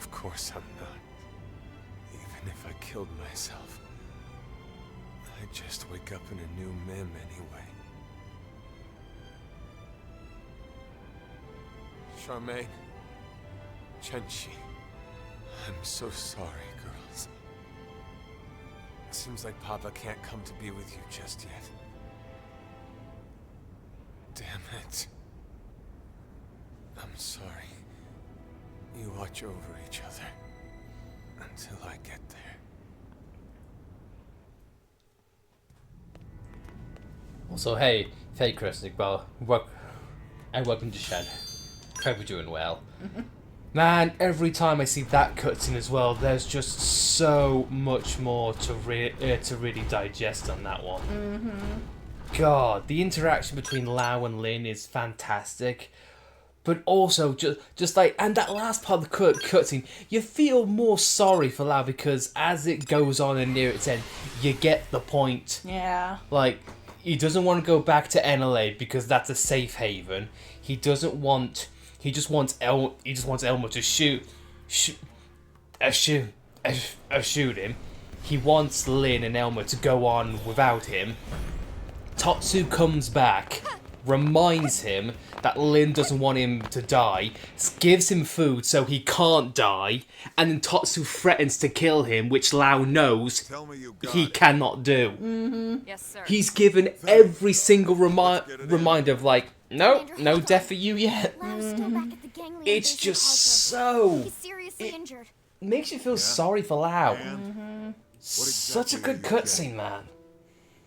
[SPEAKER 6] Of course I'm not. Even if I killed myself, I'd just wake up in a new Mim anyway. Charmaine, Chenchi, I'm so sorry, girls. It seems like Papa can't come to be with you just yet. Damn it. I'm sorry. You watch over each other until I get there.
[SPEAKER 1] Also, hey, Krishnik, well, welcome to Shen. Hope you're doing well. Man, every time I see that cutscene as well, there's just so much more to really digest on that one. God, the interaction between Lao and Lin is fantastic. But also, just like, and that last part of the cutscene, you feel more sorry for Lao because as it goes on and near its end, you get the point.
[SPEAKER 2] Yeah.
[SPEAKER 1] Like, he doesn't want to go back to NLA because that's a safe haven. He just wants Elmer to shoot him. He wants Lin and Elmer to go on without him. Tatsu comes back, reminds him that Lin doesn't want him to die, gives him food so he can't die, and then Tatsu threatens to kill him, which Lao knows he cannot do.
[SPEAKER 5] Yes, sir.
[SPEAKER 1] He's given every single reminder of like, no death for you yet.
[SPEAKER 3] Lau's still back at the ganglia
[SPEAKER 1] It's
[SPEAKER 3] base in
[SPEAKER 1] just
[SPEAKER 3] Alto.
[SPEAKER 1] so...
[SPEAKER 3] He's seriously injured.
[SPEAKER 1] Makes you feel sorry for Lao.
[SPEAKER 4] And
[SPEAKER 1] Such a
[SPEAKER 4] exactly
[SPEAKER 1] good
[SPEAKER 4] are you
[SPEAKER 1] cutscene, man.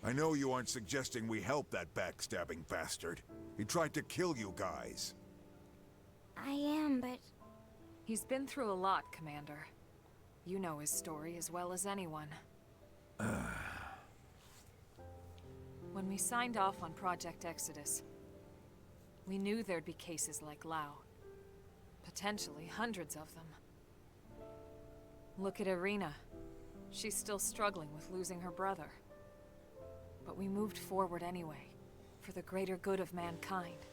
[SPEAKER 4] I know you aren't suggesting we help that backstabbing bastard. He tried to kill you guys.
[SPEAKER 3] I am, but
[SPEAKER 5] He's been through a lot, Commander. You know his story as well as anyone. When we signed off on Project Exodus, we knew there'd be cases like Lao. Potentially hundreds of them. Look at Irina. She's still struggling with losing her brother. But we moved forward anyway, for the greater good of mankind.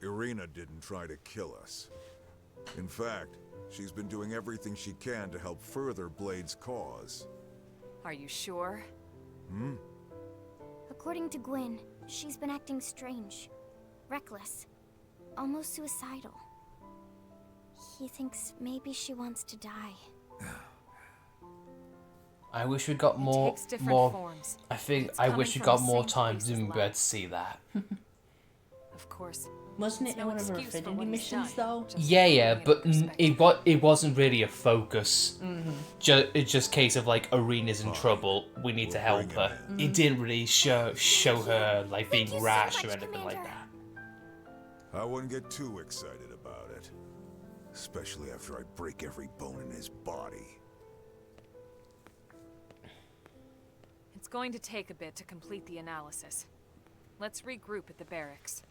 [SPEAKER 4] Irina didn't try to kill us. In fact, she's been doing everything she can to help further Blade's cause.
[SPEAKER 5] Are you sure?
[SPEAKER 3] according to Gwyn, she's been acting strange, reckless, almost suicidal. He thinks maybe she wants to die.
[SPEAKER 1] I wish we got more.
[SPEAKER 5] Takes different forms.
[SPEAKER 1] I think
[SPEAKER 5] It's
[SPEAKER 1] I
[SPEAKER 5] coming
[SPEAKER 1] wish we
[SPEAKER 5] from
[SPEAKER 1] got
[SPEAKER 5] the
[SPEAKER 1] more
[SPEAKER 5] same
[SPEAKER 1] time
[SPEAKER 5] place as
[SPEAKER 1] to be
[SPEAKER 5] Lao.
[SPEAKER 1] able to see that.
[SPEAKER 5] Of course.
[SPEAKER 2] Wasn't
[SPEAKER 5] It's
[SPEAKER 2] it
[SPEAKER 5] no
[SPEAKER 2] one of her
[SPEAKER 5] excuse for
[SPEAKER 2] affinity
[SPEAKER 5] what he's
[SPEAKER 2] missions,
[SPEAKER 5] done,
[SPEAKER 2] though?
[SPEAKER 5] just
[SPEAKER 1] Yeah,
[SPEAKER 5] putting it
[SPEAKER 1] but
[SPEAKER 5] in perspective.
[SPEAKER 1] it wasn't really a focus. It's just case of like Arena's in trouble. We need to help
[SPEAKER 4] bring
[SPEAKER 1] her.
[SPEAKER 4] him
[SPEAKER 1] It didn't really show her like being
[SPEAKER 3] Thank you so
[SPEAKER 1] rash
[SPEAKER 3] much,
[SPEAKER 1] or anything like
[SPEAKER 3] Commander.
[SPEAKER 1] that.
[SPEAKER 4] I wouldn't get too excited about it. Especially after I break every bone in his body.
[SPEAKER 5] It's going to take a bit to complete the analysis. Let's regroup at the barracks.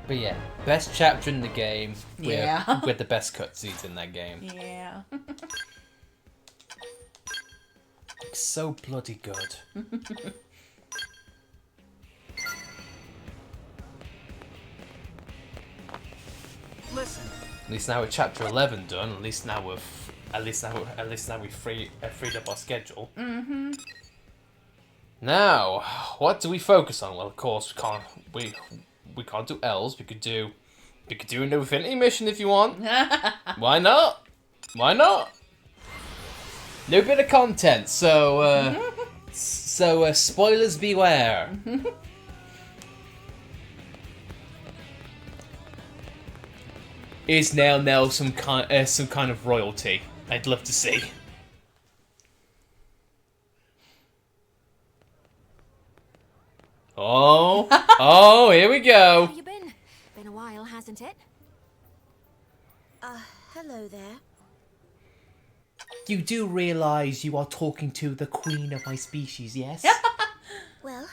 [SPEAKER 1] But yeah, best chapter in the game.
[SPEAKER 2] Yeah.
[SPEAKER 1] With the best cutscenes in that game.
[SPEAKER 2] Yeah.
[SPEAKER 1] so bloody good.
[SPEAKER 6] Listen.
[SPEAKER 1] At least now with chapter 11 done. At least now we've freed up our schedule. Now, what do we focus on? Well, of course we can't do L's. We could do an Infinity mission if you want. Why not? Why not? No bit of content, so spoilers beware. Is Nell some kind of royalty? I'd love to see. Oh, here we go.
[SPEAKER 3] How you been? Been a while, hasn't it?
[SPEAKER 9] Hello there.
[SPEAKER 1] You do realise you are talking to the queen of my species, yes?
[SPEAKER 9] Well,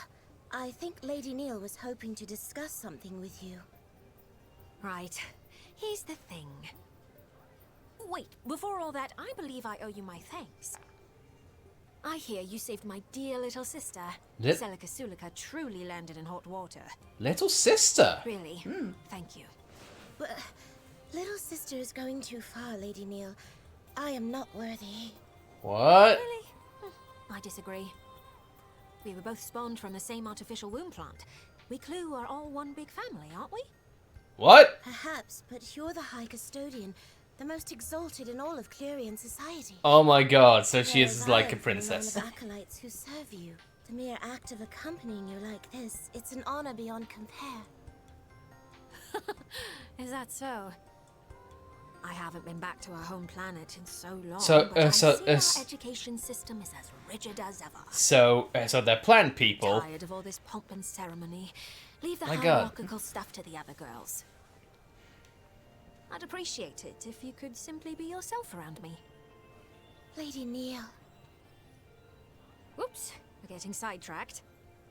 [SPEAKER 9] I think Lady Neil was hoping to discuss something with you.
[SPEAKER 3] Right. Here's the thing. Wait, before all that, I believe I owe you my thanks. I hear you saved my dear little sister. Celica Sulica truly landed in hot water.
[SPEAKER 1] Little sister?
[SPEAKER 3] Really? Thank you.
[SPEAKER 9] But little sister is going too far, Lady Neil. I am not worthy.
[SPEAKER 1] What?
[SPEAKER 3] Really? I disagree. We were both spawned from the same artificial womb plant. We Clue are all one big family, aren't we?
[SPEAKER 1] What?
[SPEAKER 9] Perhaps, but you're the High Custodian, the most exalted in all of Clerian society.
[SPEAKER 1] Oh my god, so she is
[SPEAKER 9] Whereas
[SPEAKER 1] like
[SPEAKER 9] I
[SPEAKER 1] a
[SPEAKER 9] am
[SPEAKER 1] princess.
[SPEAKER 9] from a line of acolytes who serve you. The mere act of accompanying you like this, it's an honor beyond compare.
[SPEAKER 3] Is that so? I haven't been back to our home planet in so long,
[SPEAKER 1] So,
[SPEAKER 3] but I
[SPEAKER 1] so,
[SPEAKER 3] see our education system is as rigid as ever.
[SPEAKER 1] So they're plant people.
[SPEAKER 3] Tired of all this pomp and ceremony. Leave the
[SPEAKER 1] My God.
[SPEAKER 3] hierarchical stuff to the other girls. I'd appreciate it if you could simply be yourself around me.
[SPEAKER 9] Lady Neil.
[SPEAKER 3] Whoops, we're getting sidetracked.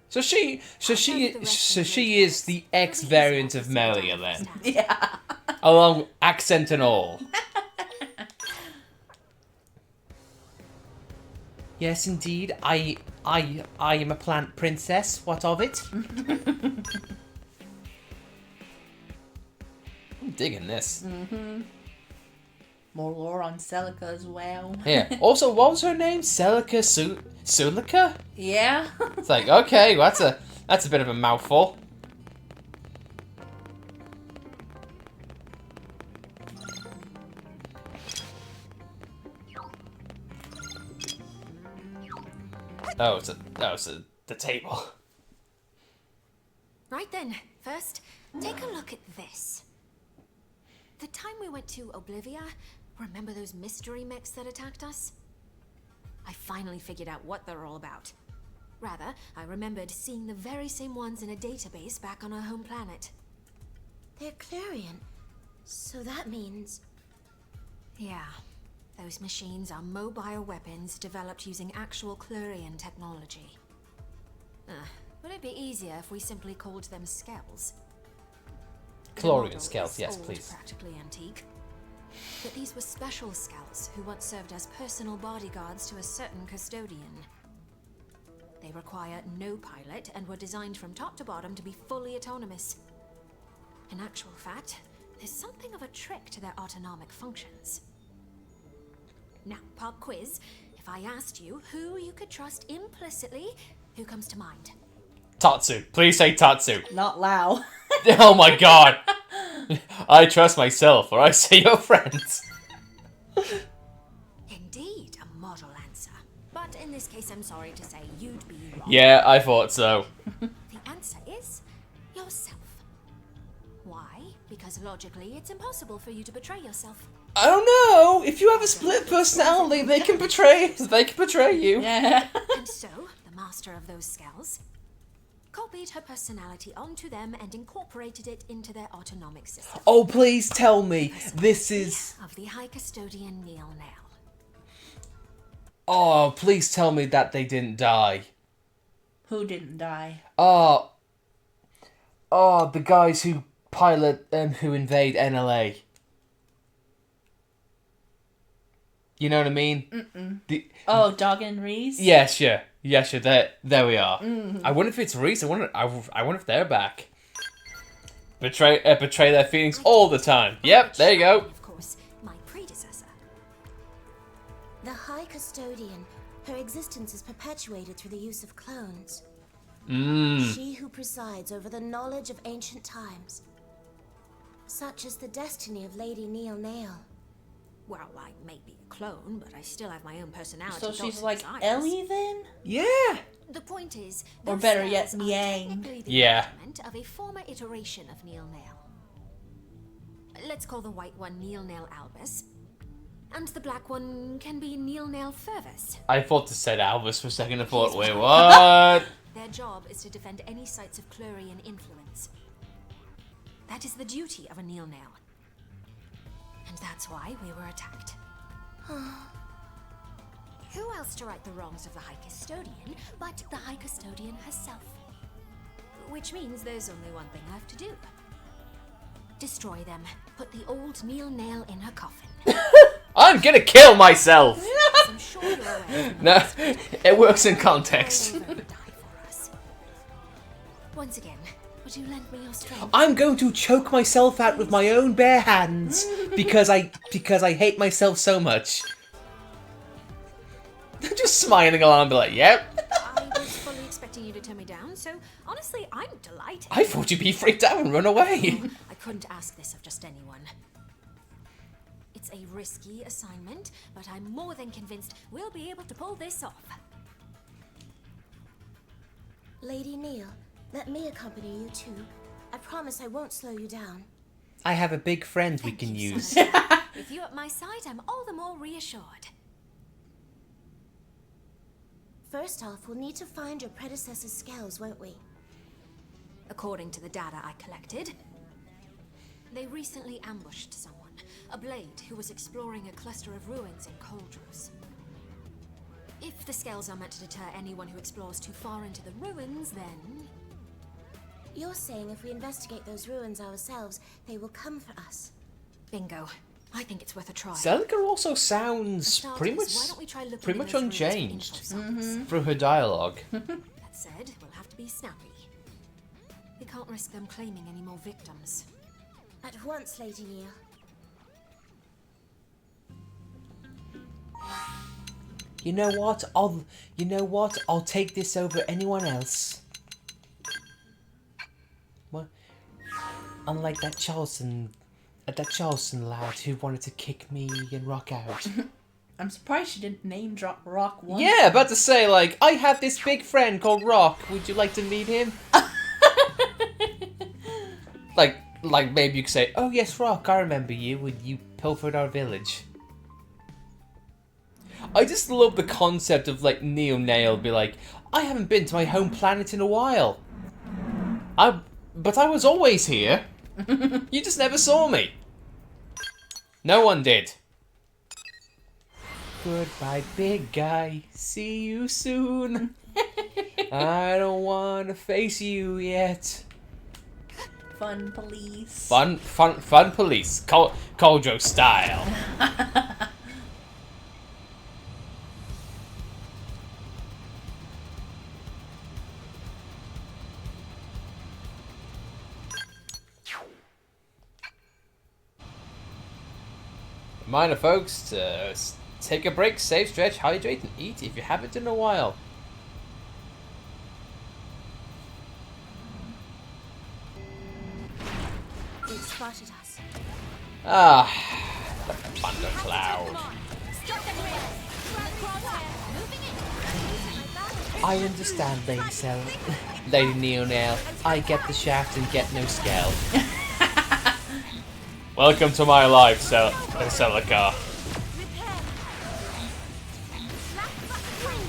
[SPEAKER 1] So she is the X variant of Melia then.
[SPEAKER 2] Yeah.
[SPEAKER 1] Along accent and all. Yes, indeed. I am a plant princess. What of it? I'm digging this.
[SPEAKER 2] More lore on Celica as well.
[SPEAKER 1] Yeah. Also, what was her name? Celica Sulica?
[SPEAKER 2] Yeah.
[SPEAKER 1] It's like, okay, well, that's a bit of a mouthful. Oh, it's the table.
[SPEAKER 3] Right then, first, take a look at this. The time we went to Oblivia, remember those mystery mechs that attacked us? I finally figured out what they're all about. Rather, I remembered seeing the very same ones in a database back on our home planet.
[SPEAKER 9] They're Clerian. So that means...
[SPEAKER 3] Yeah, those machines are mobile weapons developed using actual Clerian technology. Would it be easier if we simply called them Skells? The
[SPEAKER 1] Chlorian
[SPEAKER 3] model
[SPEAKER 1] Skells,
[SPEAKER 3] is
[SPEAKER 1] yes,
[SPEAKER 3] old,
[SPEAKER 1] please.
[SPEAKER 3] Practically antique. But these were special Skells who once served as personal bodyguards to a certain custodian. They require no pilot and were designed from top to bottom to be fully autonomous. In actual fact, there's something of a trick to their autonomic functions. Now, pop quiz. If I asked you who you could trust implicitly, who comes to mind?
[SPEAKER 1] Tatsu. Please say Tatsu.
[SPEAKER 2] Not Lao.
[SPEAKER 1] Oh my god. I trust myself, or I say your friends.
[SPEAKER 3] Indeed, a model answer. But in this case, I'm sorry to say you'd be wrong.
[SPEAKER 1] Yeah, I thought so.
[SPEAKER 3] The answer is yourself. Why? Because logically, it's impossible for you to betray yourself.
[SPEAKER 1] I don't know. If you have a split personality, they can betray you.
[SPEAKER 2] Yeah.
[SPEAKER 3] And so, the master of those Skells copied her personality onto them and incorporated it into their autonomic system.
[SPEAKER 1] Oh, please tell me this is...
[SPEAKER 3] Of the High Custodian Neil Nell.
[SPEAKER 1] Oh, please tell me that they didn't die.
[SPEAKER 2] Who didn't die?
[SPEAKER 1] Oh, the guys who pilot who invade NLA. You know what I mean?
[SPEAKER 2] Oh, Dog and Reese?
[SPEAKER 1] Yeah, sure. Yeah, sure. There we are. I wonder if it's Reese. I wonder if they're back. Betray their feelings all the time. Yep, there you go.
[SPEAKER 10] Of course, my predecessor.
[SPEAKER 9] The High Custodian. Her existence is perpetuated through the use of clones. She who presides over the knowledge of ancient times. Such is the destiny of Lady Neil Nail.
[SPEAKER 10] Well, I may be a clone, but I still have my own personality.
[SPEAKER 2] So she's
[SPEAKER 10] thoughts,
[SPEAKER 2] like
[SPEAKER 10] desires.
[SPEAKER 2] Ellie then?
[SPEAKER 1] Yeah.
[SPEAKER 10] The point is,
[SPEAKER 2] Or
[SPEAKER 10] those
[SPEAKER 2] better yet,
[SPEAKER 10] cells are
[SPEAKER 2] Niang.
[SPEAKER 10] technically the
[SPEAKER 1] Yeah.
[SPEAKER 10] development of a former iteration of Neil Nail. Let's call the white one Neil Nail Albus, and the black one can be Neil Nail Fervus.
[SPEAKER 1] I thought to said Albus for a second. I thought, wait, what?
[SPEAKER 10] Their job is to defend any sites of Clurian influence. That is the duty of a Neil Nail. And that's why we were attacked.
[SPEAKER 3] Who else to right the wrongs of the High Custodian but the High Custodian herself?
[SPEAKER 10] Which means there's only one thing left to do. Destroy them. Put the old Neil Nail in her coffin.
[SPEAKER 1] I'm gonna kill myself.
[SPEAKER 10] As I'm sure you're aware.
[SPEAKER 1] No, it works in context.
[SPEAKER 10] Die for us. Once again, would you lend me your strength?
[SPEAKER 1] I'm going to choke myself out with my own bare hands because I hate myself so much. Just smiling along, be like, yep.
[SPEAKER 10] I was fully expecting you to turn me down, so honestly, I'm delighted.
[SPEAKER 1] I thought you'd be freaked out and run away.
[SPEAKER 10] I couldn't ask this of just anyone. It's a risky assignment, but I'm more than convinced we'll be able to pull this off.
[SPEAKER 9] Lady Neil, let me accompany you too. I promise I won't slow you down.
[SPEAKER 1] I have a big friend we
[SPEAKER 10] Thank
[SPEAKER 1] can
[SPEAKER 10] you,
[SPEAKER 1] use.
[SPEAKER 10] son. With you at my side, I'm all the more reassured.
[SPEAKER 9] First off, we'll need to find your predecessor's scales, won't we?
[SPEAKER 10] According to the data I collected, they recently ambushed someone, a blade who was exploring a cluster of ruins in Coldros. If the scales are meant to deter anyone who explores too far into the ruins, then...
[SPEAKER 9] You're saying if we investigate those ruins ourselves, they will come for us.
[SPEAKER 10] Bingo. I think it's worth a try.
[SPEAKER 1] Celica also sounds
[SPEAKER 10] For
[SPEAKER 1] pretty
[SPEAKER 10] starters,
[SPEAKER 1] much
[SPEAKER 10] why don't we try looking
[SPEAKER 1] pretty
[SPEAKER 10] in
[SPEAKER 1] much
[SPEAKER 10] those ruins for
[SPEAKER 1] unchanged
[SPEAKER 10] info samples?
[SPEAKER 1] through her dialogue.
[SPEAKER 10] That said, we'll have to be snappy. We can't risk them claiming any more victims.
[SPEAKER 9] At once, Lady Neil.
[SPEAKER 1] You know what? I'll take this over anyone else. What? Unlike that Charleston lad who wanted to kick me and Rock out.
[SPEAKER 2] I'm surprised she didn't name drop Rock once.
[SPEAKER 1] Yeah, about to say, like, I have this big friend called Rock. Would you like to meet him? like maybe you could say, oh yes, Rock, I remember you when you pilfered our village. I just love the concept of, like, Neil Nail be like, I haven't been to my home planet in a while. But I was always here. You just never saw me. No one did. Goodbye, big guy. See you soon. I don't want to face you yet.
[SPEAKER 2] Fun police.
[SPEAKER 1] Fun police. Kojo style. Reminder, folks, to take a break, save, stretch, hydrate, and eat if you haven't in a while.
[SPEAKER 9] They've spotted us.
[SPEAKER 1] Ah, the thundercloud. I understand, Lady Neil Nail. I get the shaft and get no scale. Welcome to my life, Celica.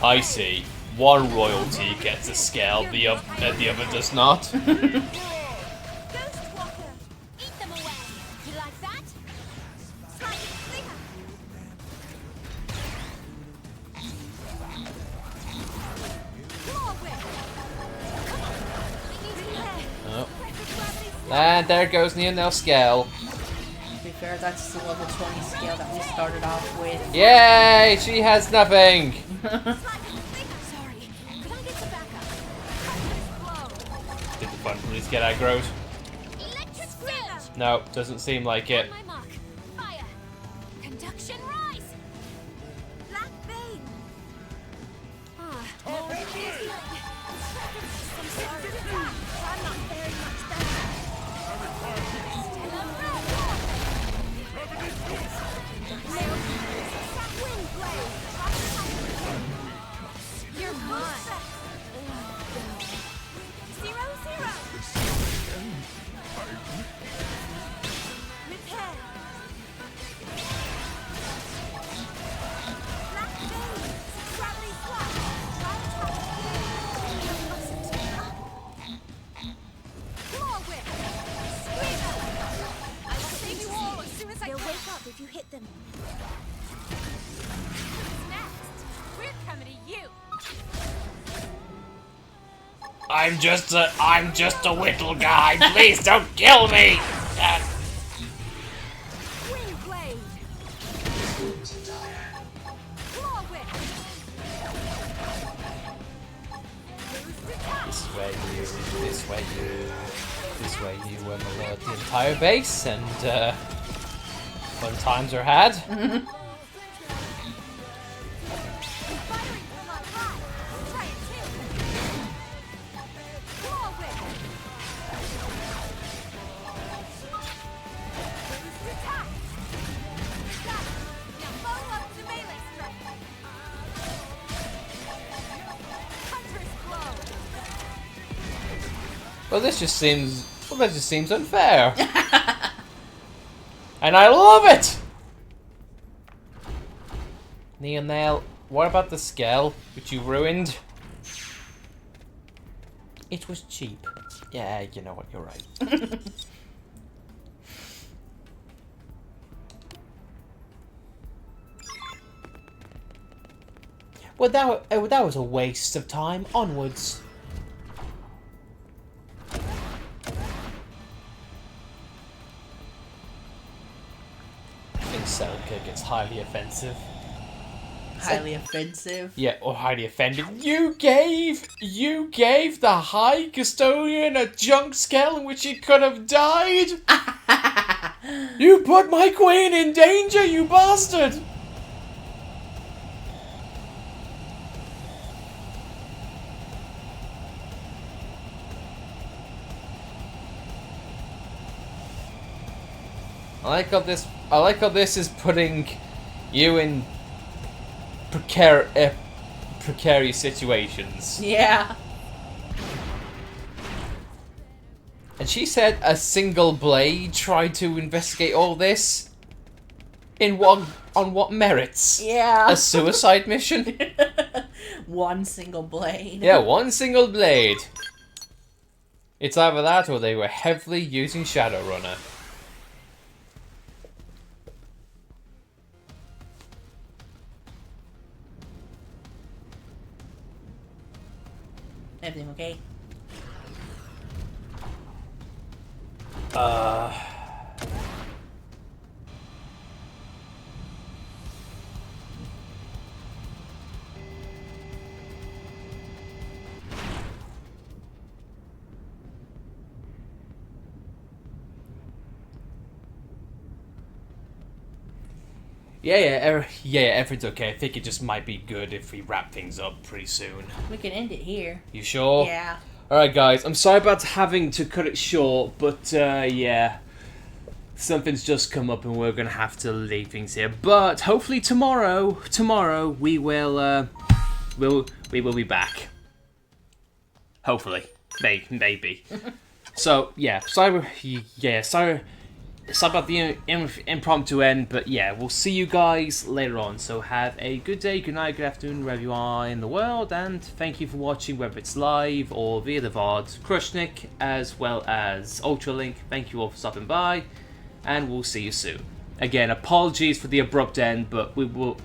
[SPEAKER 1] I see. One royalty gets a scale, the other does not. Oh. And there goes Neil Nail's scale.
[SPEAKER 2] be fair, that's the level 20 scale that we started off with.
[SPEAKER 1] Yay! She has nothing!
[SPEAKER 5] Sorry, could I get some backup?
[SPEAKER 1] Did the fun police get aggroed?
[SPEAKER 3] Electric surge!
[SPEAKER 1] No, doesn't seem like it.
[SPEAKER 3] My mark. Fire. Conduction rise. Black vein. I'm sorry. I'm not very much better. Wind blade. You're mine. 0-0. Repair. Black vein. Gravity flash. Claw whip. Screamer. I will save you all as soon as I can. They'll wake up if you hit them. What's next? We're coming to you.
[SPEAKER 1] I'm just a little guy. Please don't kill me.
[SPEAKER 3] Wind blade. Claw whip. Boost attack.
[SPEAKER 1] This way you alert the entire base, and fun times are had.
[SPEAKER 3] Firing from on high. Try it too. Claw whip. Boost attack. Got it. Now follow up to melee strike. Hunter's claw.
[SPEAKER 1] Well, that just seems unfair. And I love it! Neil, what about the scale, which you ruined? It was cheap. Yeah, you know what, you're right. Well, that was a waste of time. Onwards. I think Celica gets highly offensive.
[SPEAKER 2] Highly offensive.
[SPEAKER 1] Yeah, or highly offended. You gave the High Custodian a junk scale in which he could have died? You put my queen in danger, you bastard! I like how this is putting you in precarious situations.
[SPEAKER 2] Yeah.
[SPEAKER 1] And she said a single blade tried to investigate all this. On what merits?
[SPEAKER 2] Yeah.
[SPEAKER 1] A suicide mission?
[SPEAKER 2] One single blade.
[SPEAKER 1] Yeah, one single blade. It's either that or they were heavily using Shadowrunner.
[SPEAKER 2] Everything okay?
[SPEAKER 1] Yeah, everything's okay. I think it just might be good if we wrap things up pretty soon.
[SPEAKER 2] We can end it here.
[SPEAKER 1] You sure?
[SPEAKER 2] Yeah.
[SPEAKER 1] Alright guys, I'm sorry about having to cut it short, but yeah. Something's just come up and we're gonna have to leave things here. But hopefully tomorrow we will be back. Hopefully. Maybe. So yeah, sorry about the impromptu end, but yeah, we'll see you guys later on. So have a good day, good night, good afternoon, wherever you are in the world, and thank you for watching, whether it's live or via the VOD. Crushnik, as well as Ultralink, thank you all for stopping by, and we'll see you soon. Again, apologies for the abrupt end, but we will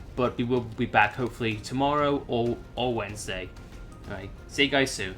[SPEAKER 1] be back hopefully tomorrow or Wednesday. Alright, see you guys soon.